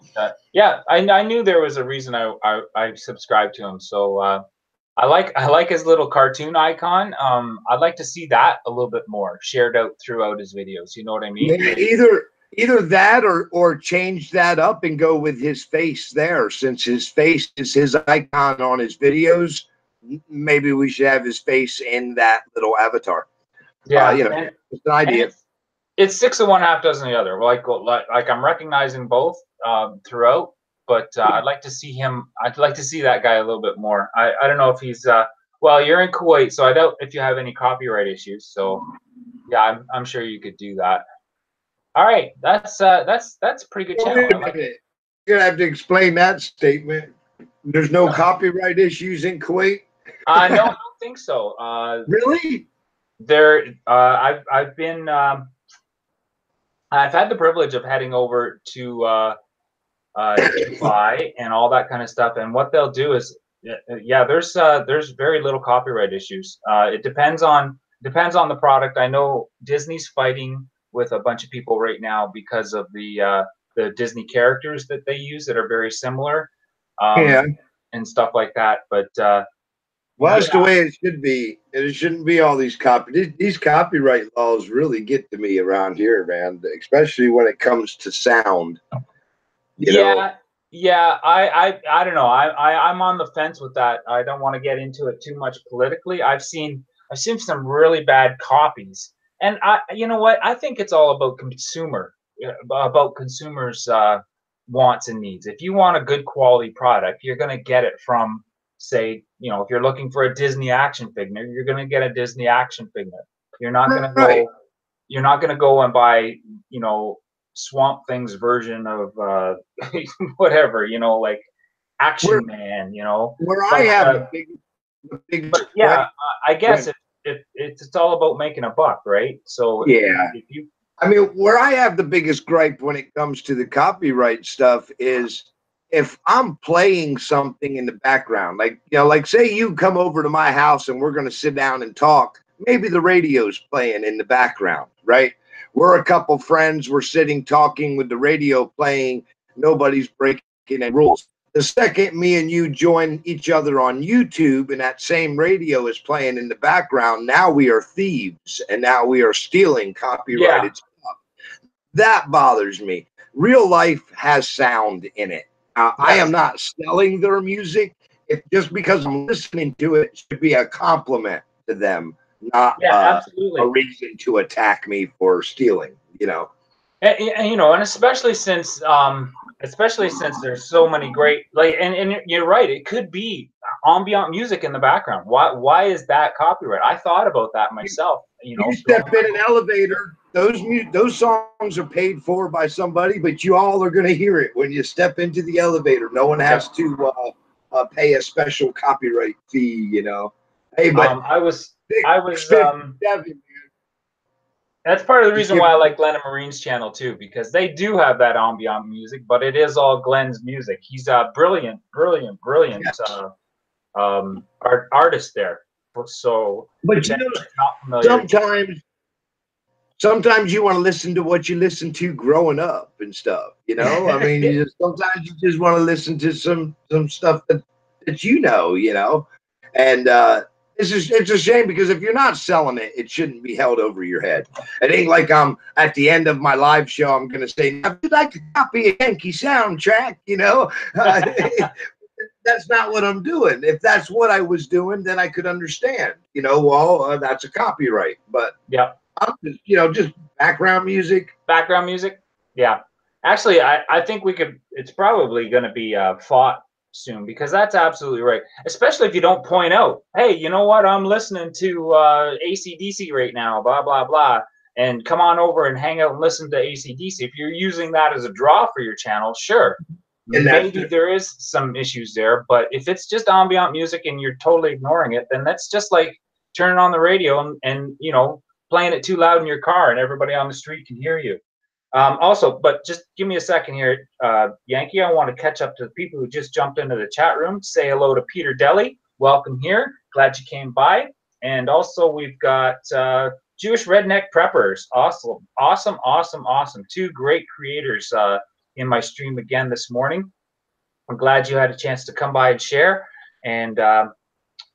Yeah, I knew there was a reason I subscribed to him. So I like his little cartoon icon. I'd like to see that a little bit more shared out throughout his videos. You know what I mean? Yeah, either that or change that up and go with his face there. Since his face is his icon on his videos, maybe we should have his face in that little avatar. Yeah, it's an idea. It's 6 of one, half dozen of the other. Like I'm recognizing both throughout, but I'd like to see him. I'd like to see that guy a little bit more. I don't know if he's well, you're in Kuwait, so I doubt if you have any copyright issues. So yeah, I'm sure you could do that. All right, that's a pretty good channel. You're gonna have to explain that statement. There's no copyright issues in Kuwait? No, I don't think so. Really? I've been I've had the privilege of heading over to Dubai and all that kind of stuff, and what they'll do is there's very little copyright issues. It depends on the product. I know Disney's fighting with a bunch of people right now because of the Disney characters that they use that are very similar, and stuff like that. But well, that's the way it should be. It shouldn't be all these these copyright laws really get to me around here, man. Especially when it comes to sound. Yeah, I don't know. I'm on the fence with that. I don't want to get into it too much politically. I've seen some really bad copies, and you know what? I think it's all about consumers' wants and needs. If you want a good quality product, you're going to get it from, say, if you're looking for a Disney action figure, you're going to get a Disney action figure. You're not going to go. You're not going to go and buy, Swamp Thing's version of whatever, like Action Man, Where I have the big I guess it's all about making a buck, right? So where I have the biggest gripe when it comes to the copyright stuff is if I'm playing something in the background, like, you know, like say you come over to my house and we're going to sit down and talk, maybe the radio's playing in the background, right? We're a couple friends, we're sitting talking with the radio playing, nobody's breaking any rules. The second me and you join each other on YouTube and that same radio is playing in the background, now we are thieves and now we are stealing copyrighted stuff. That bothers me. Real life has sound in it. I am not selling their music. If just because I'm listening to it, it should be a compliment to them, not absolutely a reason to attack me for stealing. You know, and you know, and especially since there's so many great and you're right. It could be ambient music in the background. Why is that copyright? I thought about that myself. You know, you step in an elevator. Those songs are paid for by somebody, but you all are going to hear it when you step into the elevator. No one has to pay a special copyright fee. You know, hey, but I was that's part of the reason why I like Glenn and Marine's channel too, because they do have that ambient music, but it is all Glenn's music. He's a brilliant artist there. So, but you know, sometimes you want to listen to what you listened to growing up and stuff. You know, I mean, sometimes you just want to listen to some stuff that you know, and it's a shame because if you're not selling it, it shouldn't be held over your head. It ain't like I'm at the end of my live show, I'm going to say, "Now, if you'd like to copy a Yankee soundtrack," you know. That's not what I'm doing. If that's what I was doing, then I could understand. You know, well, that's a copyright. But yeah, I'm just, you know, just background music. Background music. Yeah, actually, I think we could. It's probably going to be fought soon because that's absolutely right. Especially if you don't point out, hey, you know what? I'm listening to AC/DC right now. Blah blah blah. And come on over and hang out and listen to AC/DC. If you're using that as a draw for your channel, sure. And maybe there is some issues there, but if it's just ambient music and you're totally ignoring it, then that's just like turning on the radio and you know, playing it too loud in your car and everybody on the street can hear you. Also, but just give me a second here, Yankee. I want to catch up to the people who just jumped into the chat room. Say hello to Peter Deli. Welcome here. Glad you came by. And also we've got Jewish Redneck Preppers. Awesome, awesome, awesome, awesome. Two great creators in my stream again this morning. I'm glad you had a chance to come by and share, and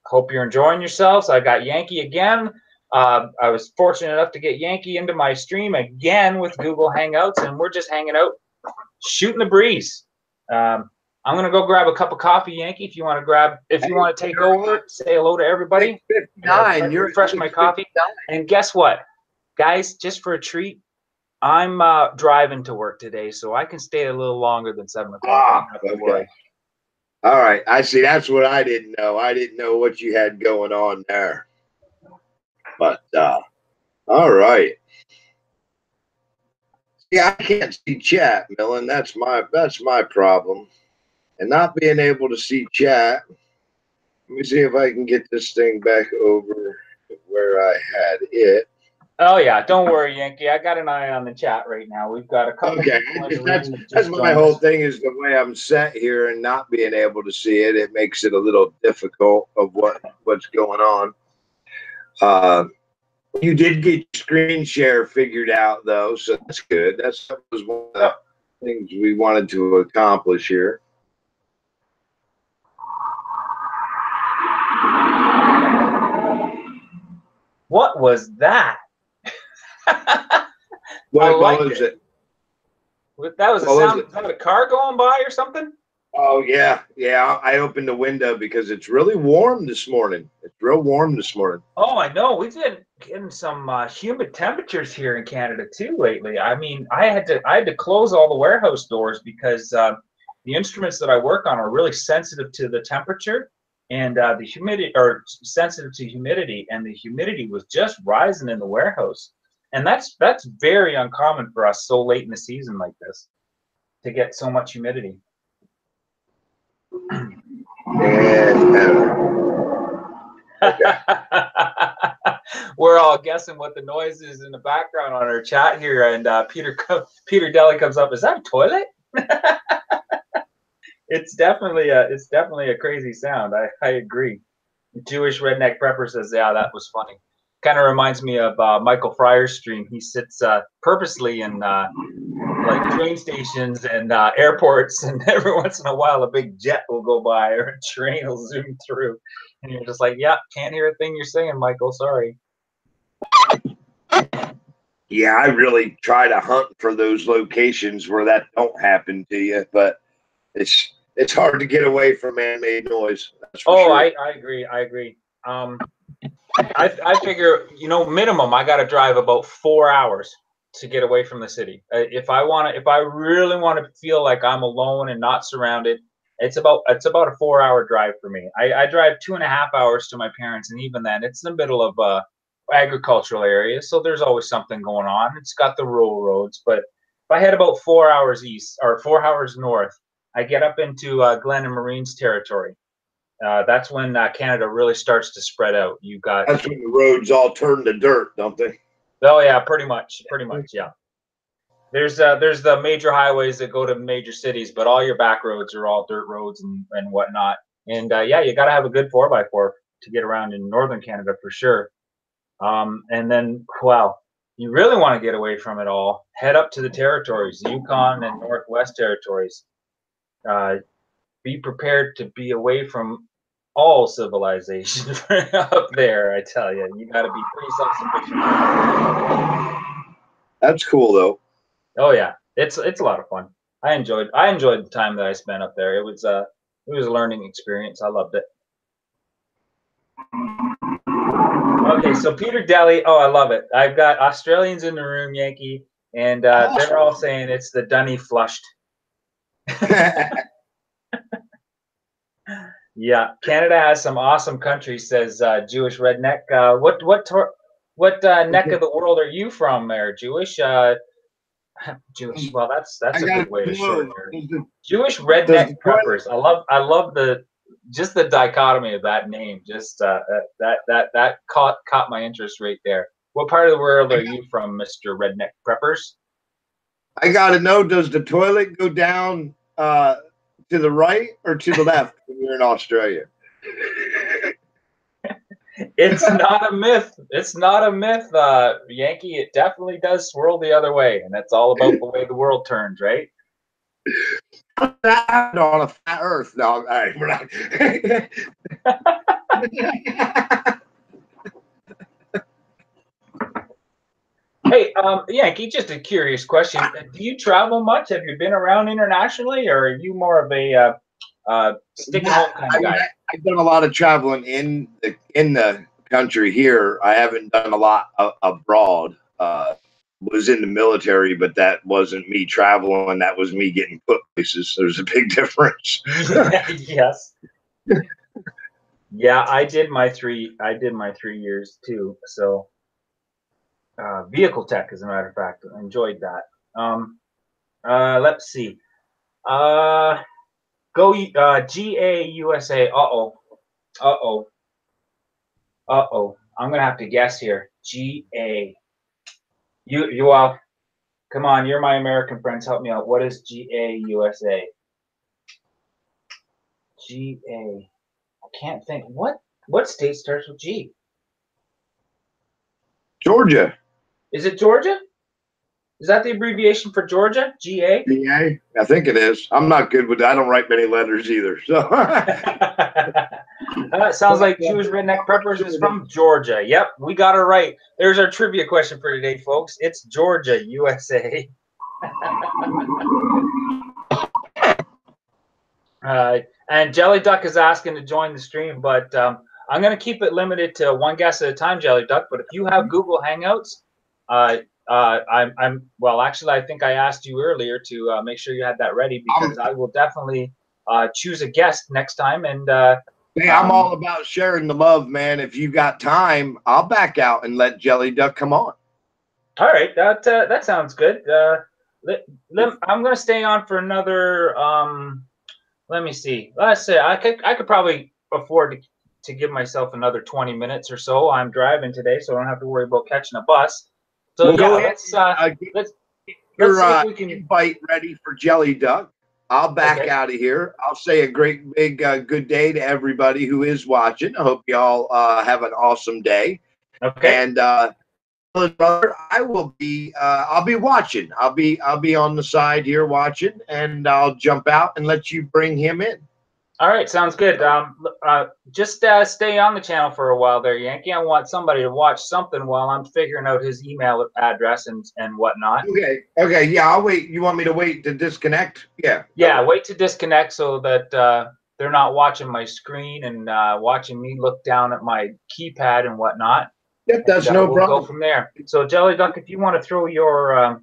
hope you're enjoying yourselves. I got Yankee again. I was fortunate enough to get Yankee into my stream again with Google Hangouts, and we're just hanging out, shooting the breeze. I'm gonna go grab a cup of coffee, Yankee. If you want to take over, say hello to everybody. 59. You're refresh my coffee. And guess what, guys? Just for a treat, I'm driving to work today, so I can stay a little longer than 7 o'clock. Okay. All right. I see. That's what I didn't know. I didn't know what you had going on there. But all right. Yeah, I can't see chat, Millen. That's my problem. And not being able to see chat. Let me see if I can get this thing back over where I had it. Oh yeah, don't worry, Yankee. I got an eye on the chat right now. We've got a couple. Okay, that's my whole thing is the way I'm set here and not being able to see it. It makes it a little difficult of what's going on. You did get your screen share figured out though, so that's good. That was one of the things we wanted to accomplish here. What was that? What was it? That was a sound. Was that a car going by or something? Oh yeah. I opened the window because it's really warm this morning. It's real warm this morning. Oh, I know. We've been getting some humid temperatures here in Canada too lately. I mean, I had to close all the warehouse doors because the instruments that I work on are really sensitive to the temperature and the humidity, or sensitive to humidity, and the humidity was just rising in the warehouse. And that's very uncommon for us so late in the season like this to get so much humidity. Okay. We're all guessing what the noise is in the background on our chat here, and Peter Deli comes up. Is that a toilet? it's definitely a crazy sound. I agree. Jewish Redneck Prepper says, yeah, that was funny. Kind of reminds me of Michael Fryer's stream. He sits purposely in like train stations and airports, and every once in a while a big jet will go by or a train will zoom through, and you're just like, yeah, can't hear a thing you're saying, Michael. Sorry. Yeah, I really try to hunt for those locations where that don't happen to you, but it's hard to get away from man-made noise. That's for sure. I agree. I agree. I figure, you know, minimum I got to drive about 4 hours to get away from the city. If I really want to feel like I'm alone and not surrounded, it's about a 4 hour drive for me. I drive 2.5 hours to my parents, and even then, it's in the middle of agricultural area, so there's always something going on. It's got the rural roads, but if I head about 4 hours east or 4 hours north, I get up into Glen and Marines territory. That's when Canada really starts to spread out. You got that's when the roads all turn to dirt, don't they? Oh yeah, pretty much, yeah. There's the major highways that go to major cities, but all your back roads are all dirt roads and whatnot. And yeah, you got to have a good 4x4 to get around in northern Canada for sure. And then, wow, you really want to get away from it all, head up to the territories, Yukon and Northwest Territories. Be prepared to be away from all civilization up there. I tell you, you got to be pretty self-sufficient. That's cool, though. Oh yeah, it's a lot of fun. I enjoyed the time that I spent up there. It was a learning experience. I loved it. Okay, so Peter Daly. Oh, I love it. I've got Australians in the room, Yankee, and they're all saying it's the Dunny flushed. Yeah, Canada has some awesome countries, says Jewish Redneck. What neck of the world are you from there, Jewish? Jewish. Well, that's a good way to shorten it. Jewish Redneck Preppers. I love just the dichotomy of that name. Just that caught my interest right there. What part of the world are you from, Mr. Redneck Preppers? I gotta know, does the toilet go down to the right or to the left when you're in Australia? It's not a myth. It's not a myth, Yankee. It definitely does swirl the other way, and that's all about the way the world turns, right? That on a flat Earth. No, all right, we're not. Hey, Yankee, just a curious question. Do you travel much? Have you been around internationally, or are you more of a stick at home kind of guy? I've done a lot of traveling in the country here. I haven't done a lot abroad. Was in the military, but that wasn't me traveling. That was me getting put places. There's a big difference. Yes. Yeah, I did my 3 years too. So vehicle tech, as a matter of fact, I enjoyed that. Let's see. Go GA USA. Uh-oh. I'm gonna have to guess here. GA. You all, come on, you're my American friends, help me out. What is GA USA? GA. I can't think. What state starts with G? Georgia. Is it Georgia? Is that the abbreviation for Georgia? GA? GA? I think it is. I'm not good with that. I don't write many letters either. So sounds like Jewish Redneck Preppers is from Georgia. Yep, we got it right. There's our trivia question for today, folks. It's Georgia, USA. And Jelly Duck is asking to join the stream, but I'm going to keep it limited to one guest at a time, Jelly Duck. But if you have Google Hangouts, well, actually, I think I asked you earlier to make sure you had that ready, because I will definitely choose a guest next time. And hey, I'm all about sharing the love, man. If you got time, I'll back out and let Jelly Duck come on. All right, that sounds good. I'm going to stay on for another. Let me see. Let's say I could probably afford to give myself another 20 minutes or so. I'm driving today, so I don't have to worry about catching a bus. So well, yeah, let's see if we can invite ready for Jelly Duck. I'll back Okay. out of here. I'll say a great big good day to everybody who is watching. I hope you all have an awesome day. Okay. And brother, I will be. I'll be watching. I'll be on the side here watching, and I'll jump out and let you bring him in. All right, sounds good. Just stay on the channel for a while there, Yankee. I want somebody to watch something while I'm figuring out his email address and whatnot. Okay. Okay. Yeah, I'll wait. You want me to wait to disconnect? Yeah. Yeah, wait to disconnect so that they're not watching my screen and watching me look down at my keypad and whatnot. Yep, that's And no we'll problem. go from there. So, Jelly Duck, if you want to throw your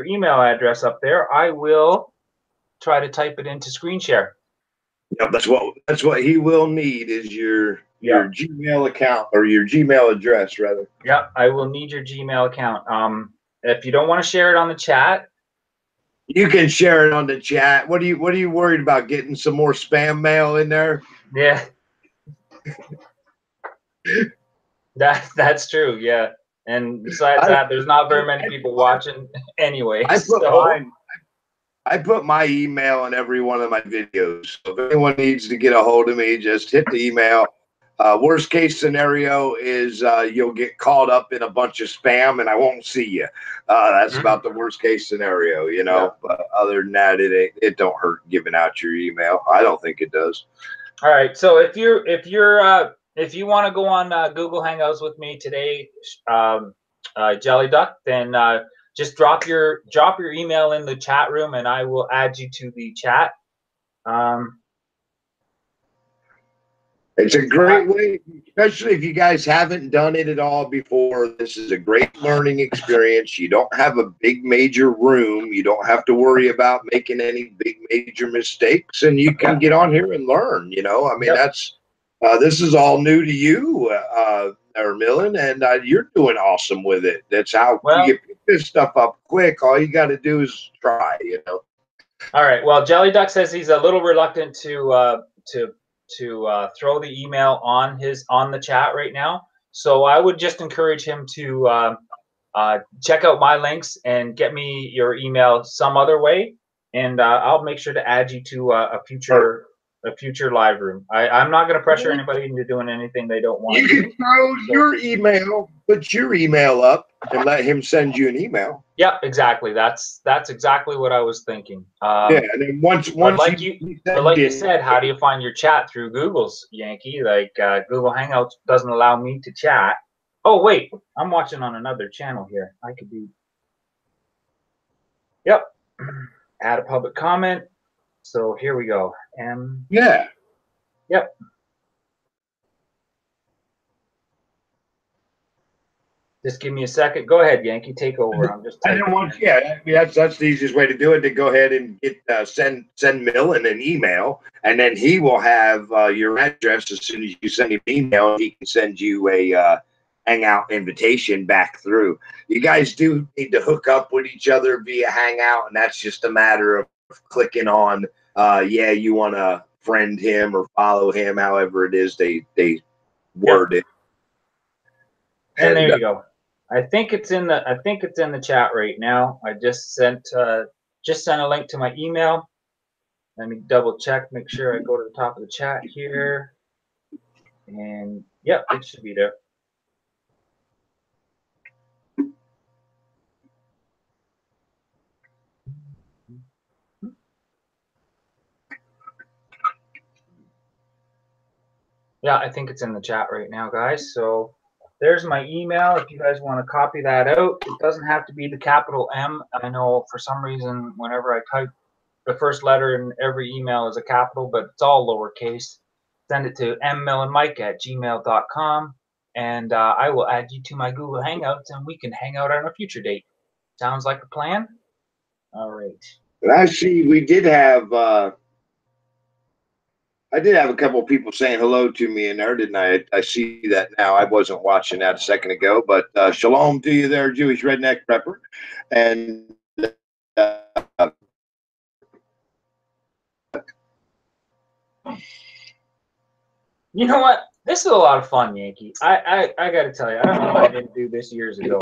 email address up there, I will try to type it into screen share. Yep, that's what he will need is your Gmail account or your Gmail address rather. Yep, I will need your Gmail account. If you don't want to share it on the chat, you can share it on the chat. What are you worried about, getting some more spam mail in there? Yeah. That's true, yeah. And besides that, there's not very many people watching anyway. I put my email in every one of my videos. So if anyone needs to get a hold of me, just hit the email. Worst case scenario is you'll get caught up in a bunch of spam and I won't see you. That's about the worst case scenario, you know. Yeah. But other than that, it don't hurt giving out your email. I don't think it does. All right. So if you want to go on Google Hangouts with me today, Jelly Duck, then just drop your email in the chat room, and I will add you to the chat. It's a great way, especially if you guys haven't done it at all before. This is a great learning experience. You don't have a big major room. You don't have to worry about making any big major mistakes, and you can get on here and learn. You know, I mean, that's this is all new to you, Millen, and you're doing awesome with it. That's how you pick this stuff up quick. All you got to do is try. You know. All right. Well, Jelly Duck says he's a little reluctant to throw the email on the chat right now. So I would just encourage him to check out my links and get me your email some other way, and I'll make sure to add you to a future live room. I'm not going to pressure anybody into doing anything they don't want. You can throw your email, put your email up, and let him send you an email. Yeah, exactly. That's exactly what I was thinking. Yeah, and then once like you said, how do you find your chat through Google's, Yankee? Like Google Hangouts doesn't allow me to chat. Oh wait, I'm watching on another channel here. I could be. Yep. Add a public comment. So here we go. Yeah. Yep. Just give me a second. Go ahead, Yankee. Take over. I'm just. I didn't want. Yeah, I mean, that's the easiest way to do it. To go ahead and get send Millen an email, and then he will have your address as soon as you send him an email. He can send you a Hangout invitation back through. You guys do need to hook up with each other via Hangout, and that's just a matter of clicking on. Yeah, you want to friend him or follow him, however it is they word it. And there you go. I think it's in the chat right now. I just sent a link to my email. Let me double check, make sure I go to the top of the chat here. And yep, it should be there. Yeah, I think it's in the chat right now, guys. So there's my email if you guys want to copy that out. It doesn't have to be the capital M. I know for some reason whenever I type the first letter in every email is a capital, but it's all lowercase. Send it to mmillenmike@gmail.com, and I will add you to my Google Hangouts, and we can hang out on a future date. Sounds like a plan? All right. And I see we did have I did have a couple of people saying hello to me in there, didn't I? I see that now. I wasn't watching that a second ago, but shalom to you there, Jewish Redneck Prepper. And you know what? This is a lot of fun, Yankee. I got to tell you, I don't know why I didn't do this years ago.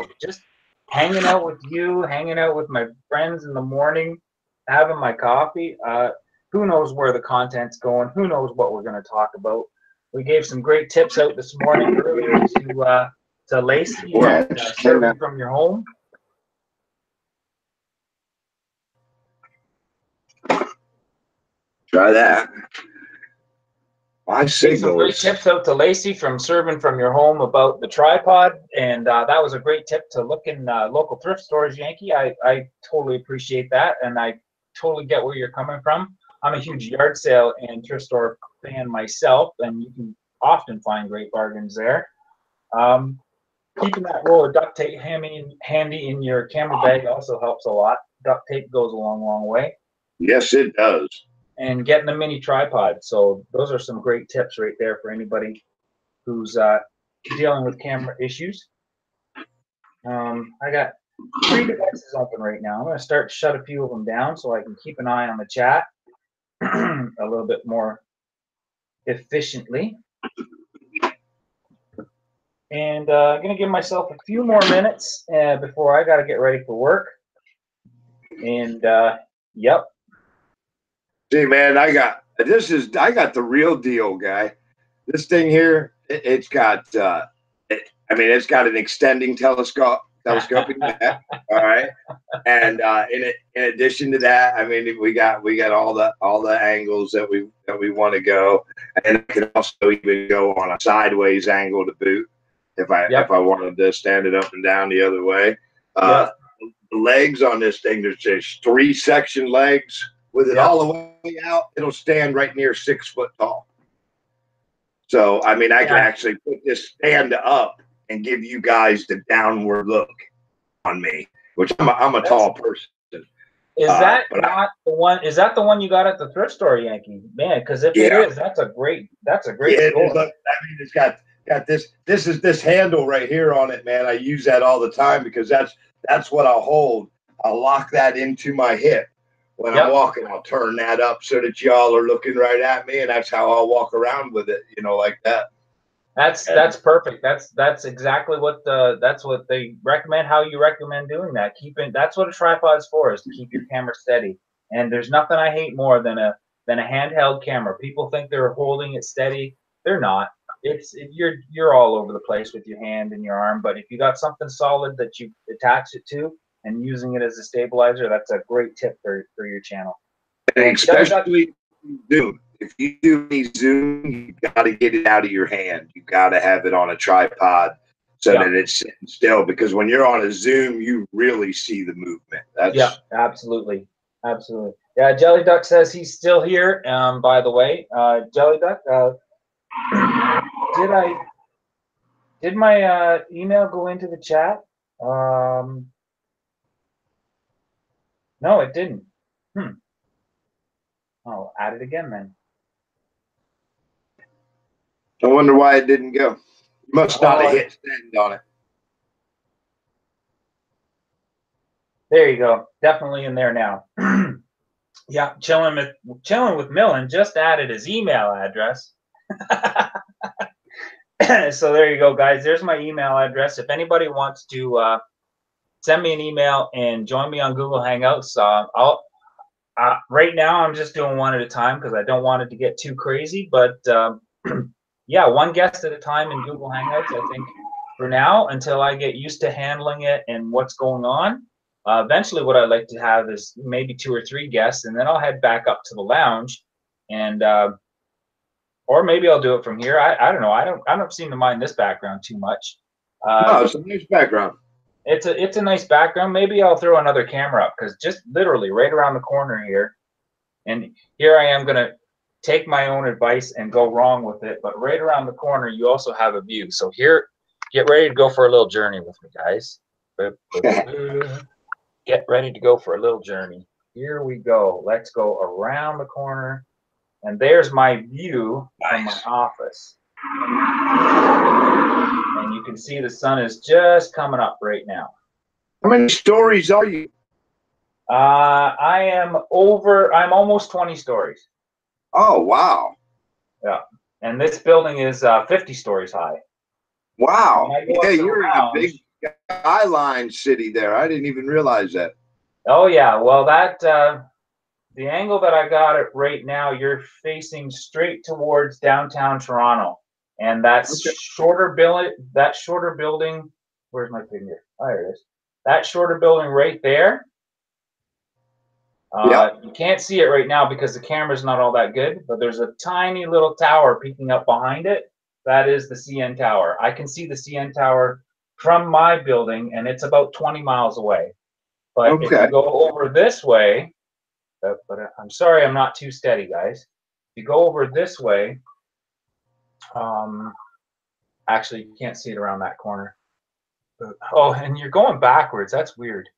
hanging out with you, hanging out with my friends in the morning, having my coffee. Who knows where the content's going? Who knows what we're going to talk about? We gave some great tips out this morning earlier to Lacey at Serving from Your Home. Try that. My Gave some great tips out to Lacey from Serving from Your Home about the tripod, and that was a great tip to look in local thrift stores, Yankee. I totally appreciate that, and I totally get where you're coming from. I'm a huge yard sale and thrift store fan myself, and you can often find great bargains there. Keeping that roll of duct tape handy in your camera bag also helps a lot. Duct tape goes a long, long way. Yes, it does. And getting a mini tripod. So those are some great tips right there for anybody who's dealing with camera issues. I got 3 devices open right now. I'm going to shut a few of them down so I can keep an eye on the chat a little bit more efficiently. And I'm going to give myself a few more minutes before I got to get ready for work. And yep. See, man, I got the real deal, guy. This thing here, it's got it's got an extending telescopic map, all right. And in addition to that, I mean, we got all the angles that we want to go, and it can also even go on a sideways angle to boot if I wanted to stand it up and down the other way. The legs on this thing, there's 3 section legs. With it all the way out, it'll stand right near 6 foot tall. So, I mean, I can actually put this stand up and give you guys the downward look on me, which I'm a tall person. Is that not the one? Is that the one you got at the thrift store, Yankee? Man, because if it is, that's a great store. Look, I mean, it's got this handle right here on it, man. I use that all the time because that's what I'll hold. I'll lock that into my hip. When I'm walking, I'll turn that up so that y'all are looking right at me, and that's how I'll walk around with it, like that. That's perfect. That's exactly what that's what they recommend. How you recommend doing that? That's what a tripod is for, is to keep your camera steady. And there's nothing I hate more than a handheld camera. People think they're holding it steady. They're not. You're all over the place with your hand and your arm. But if you got something solid that you attach it to, and using it as a stabilizer, that's a great tip for your channel. And especially Zoom. If you do any Zoom, you got to get it out of your hand. You got to have it on a tripod so that it's sitting still. Because when you're on a Zoom, you really see the movement. Absolutely. Yeah, Jelly Duck says he's still here. By the way, Jelly Duck, did my email go into the chat? No, it didn't. I'll add it again then. I wonder why it didn't go. You must not have hit send on it. There you go. Definitely in there now. Yeah, chilling with Millen just added his email address. So there you go, guys. There's my email address. If anybody wants to send me an email and join me on Google Hangouts, right now I'm just doing one at a time because I don't want it to get too crazy. But yeah, one guest at a time in Google Hangouts, I think, for now, until I get used to handling it and what's going on. Eventually, what I'd like to have is maybe 2 or 3 guests, and then I'll head back up to the lounge, and or maybe I'll do it from here. I don't know. I don't seem to mind this background too much. No, it's a nice background. It's a nice background. Maybe I'll throw another camera up, because just literally right around the corner here, and here I am gonna take my own advice and go wrong with it. But right around the corner, you also have a view. So here, get ready to go for a little journey with me, guys. Get ready to go for a little journey. Here we go. Let's go around the corner. And there's my view from my office. And you can see the sun is just coming up right now. How many stories are you? I'm almost 20 stories. Oh, wow. Yeah. And this building is 50 stories high. Wow. Yeah, you're in a big, skyline city there. I didn't even realize that. Oh yeah, well that the angle that I got it right now, you're facing straight towards downtown Toronto, and that shorter building. Where's my finger? Oh, there it is. That shorter building right there. You can't see it right now because the camera's not all that good, but there's a tiny little tower peeking up behind it. That is the CN Tower. I can see the CN Tower from my building, and it's about 20 miles away. But if you go over this way, but I'm sorry, I'm not too steady, guys. If you go over this way, actually, you can't see it around that corner. Oh, and you're going backwards. That's weird.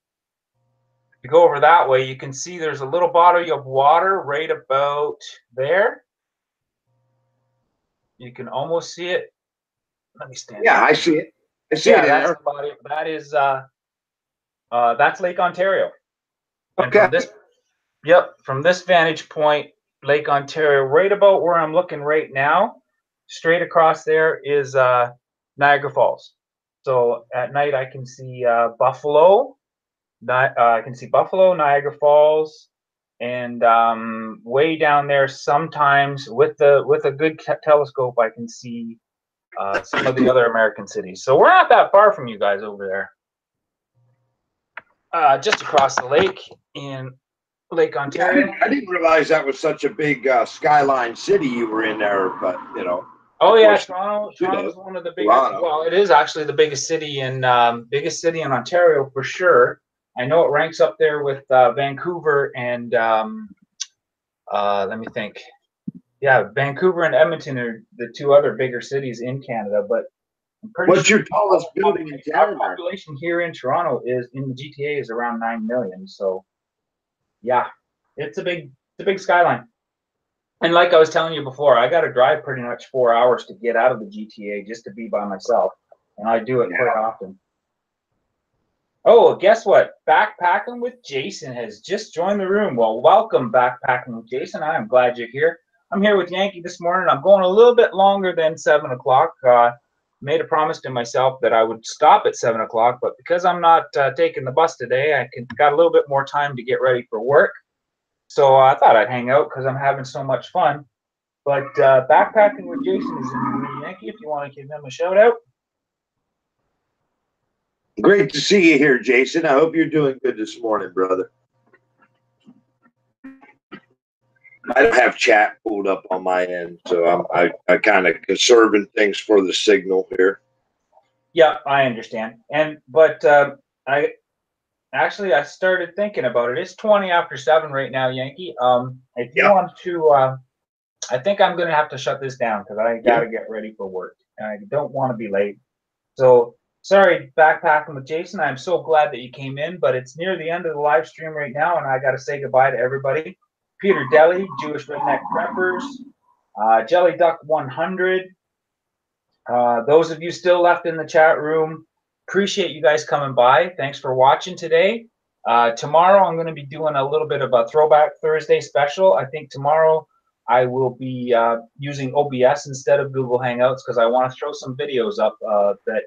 If you go over that way, you can see there's a little body of water right about there. You can almost see it. Let me stand. Yeah, I see it. I see it. That's the body. That is that's Lake Ontario. Okay. And from this vantage point, Lake Ontario, right about where I'm looking right now, straight across there is Niagara Falls. So at night I can see Buffalo. I can see Buffalo, Niagara Falls, and way down there sometimes with a good telescope I can see some of the other American cities. So we're not that far from you guys over there. Just across the lake in Lake Ontario. I didn't realize that was such a big skyline city you were in there, but you know. Oh yeah, Toronto is one of the biggest. Well, it is actually the biggest city in Ontario for sure. I know it ranks up there with Vancouver and let me think. Yeah, Vancouver and Edmonton are the two other bigger cities in Canada. But I'm pretty what's your tallest building in Canada? Our population here in Toronto is in the GTA is around 9 million. So yeah, it's a big skyline. And like I was telling you before, I got to drive pretty much 4 hours to get out of the GTA just to be by myself, and I do it quite often. Oh, guess what? Backpacking with Jason has just joined the room. Well, welcome, Backpacking with Jason. I am glad you're here. I'm here with Yankee this morning. I'm going a little bit longer than 7 o'clock. Made a promise to myself that I would stop at 7 o'clock, but because I'm not taking the bus today, I got a little bit more time to get ready for work. So I thought I'd hang out because I'm having so much fun. But Backpacking with Jason is in the room, Yankee, if you want to give him a shout out. Great to see you here, Jason. I hope you're doing good this morning, brother. I don't have chat pulled up on my end, so I kind of conserving things for the signal here. Yeah, I understand. But I started thinking about it. It's 20 after 7 right now, Yankee. If you want to, I think I'm going to have to shut this down because I got to get ready for work, and I don't want to be late. So sorry, Backpacking with Jason. I'm so glad that you came in, but it's near the end of the live stream right now, and I got to say goodbye to everybody. Peter Deli, Jewish Redneck Preppers, Jelly Duck 100. Those of you still left in the chat room, appreciate you guys coming by. Thanks for watching today. Tomorrow I'm going to be doing a little bit of a Throwback Thursday special. I think tomorrow I will be using OBS instead of Google Hangouts because I want to throw some videos up that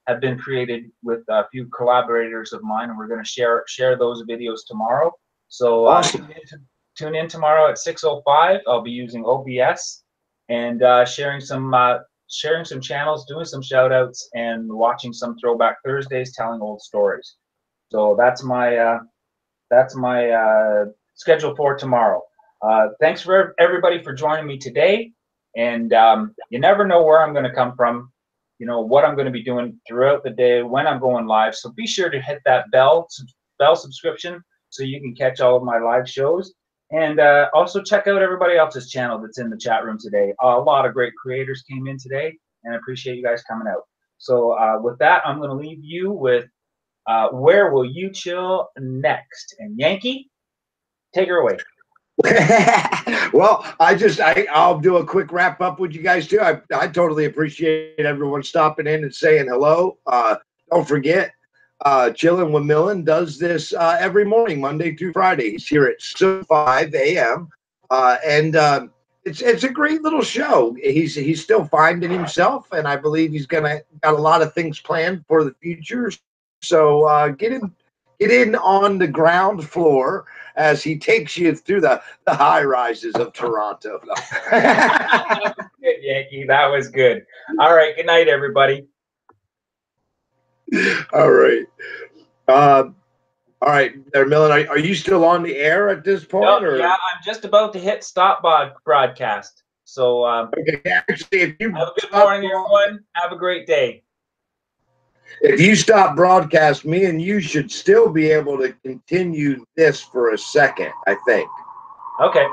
have been created with a few collaborators of mine, and we're going to share those videos tomorrow. So awesome. Tune in tomorrow at 6:05. I'll be using OBS and sharing some channels, doing some shout outs, and watching some Throwback Thursdays, telling old stories. So that's my schedule for tomorrow. Thanks for everybody for joining me today. And you never know where I'm going to come from, you know, what I'm going to be doing throughout the day when I'm going live. So be sure to hit that bell subscription so you can catch all of my live shows. And also check out everybody else's channel that's in the chat room today. A lot of great creators came in today, and I appreciate you guys coming out. So with that, I'm going to leave you with Where Will You Chill Next? And Yankee, take her away. Well, I'll do a quick wrap up with you guys too. I totally appreciate everyone stopping in and saying hello. Don't forget, Chillin' with Millen does this every morning, Monday through Friday. He's here at 5 a.m. And it's a great little show. He's still finding himself, and I believe he's got a lot of things planned for the future. So get in on the ground floor as he takes you through the high rises of Toronto. That was good, Yankee. That was good. All right. Good night, everybody. All right. All right, there, Millen. Are you still on the air at this point? No, yeah, I'm just about to hit stop broadcast. So Okay, actually, if you have a good morning, everyone. Have a great day. If you stop broadcast, me and you should still be able to continue this for a second, I think. Okay.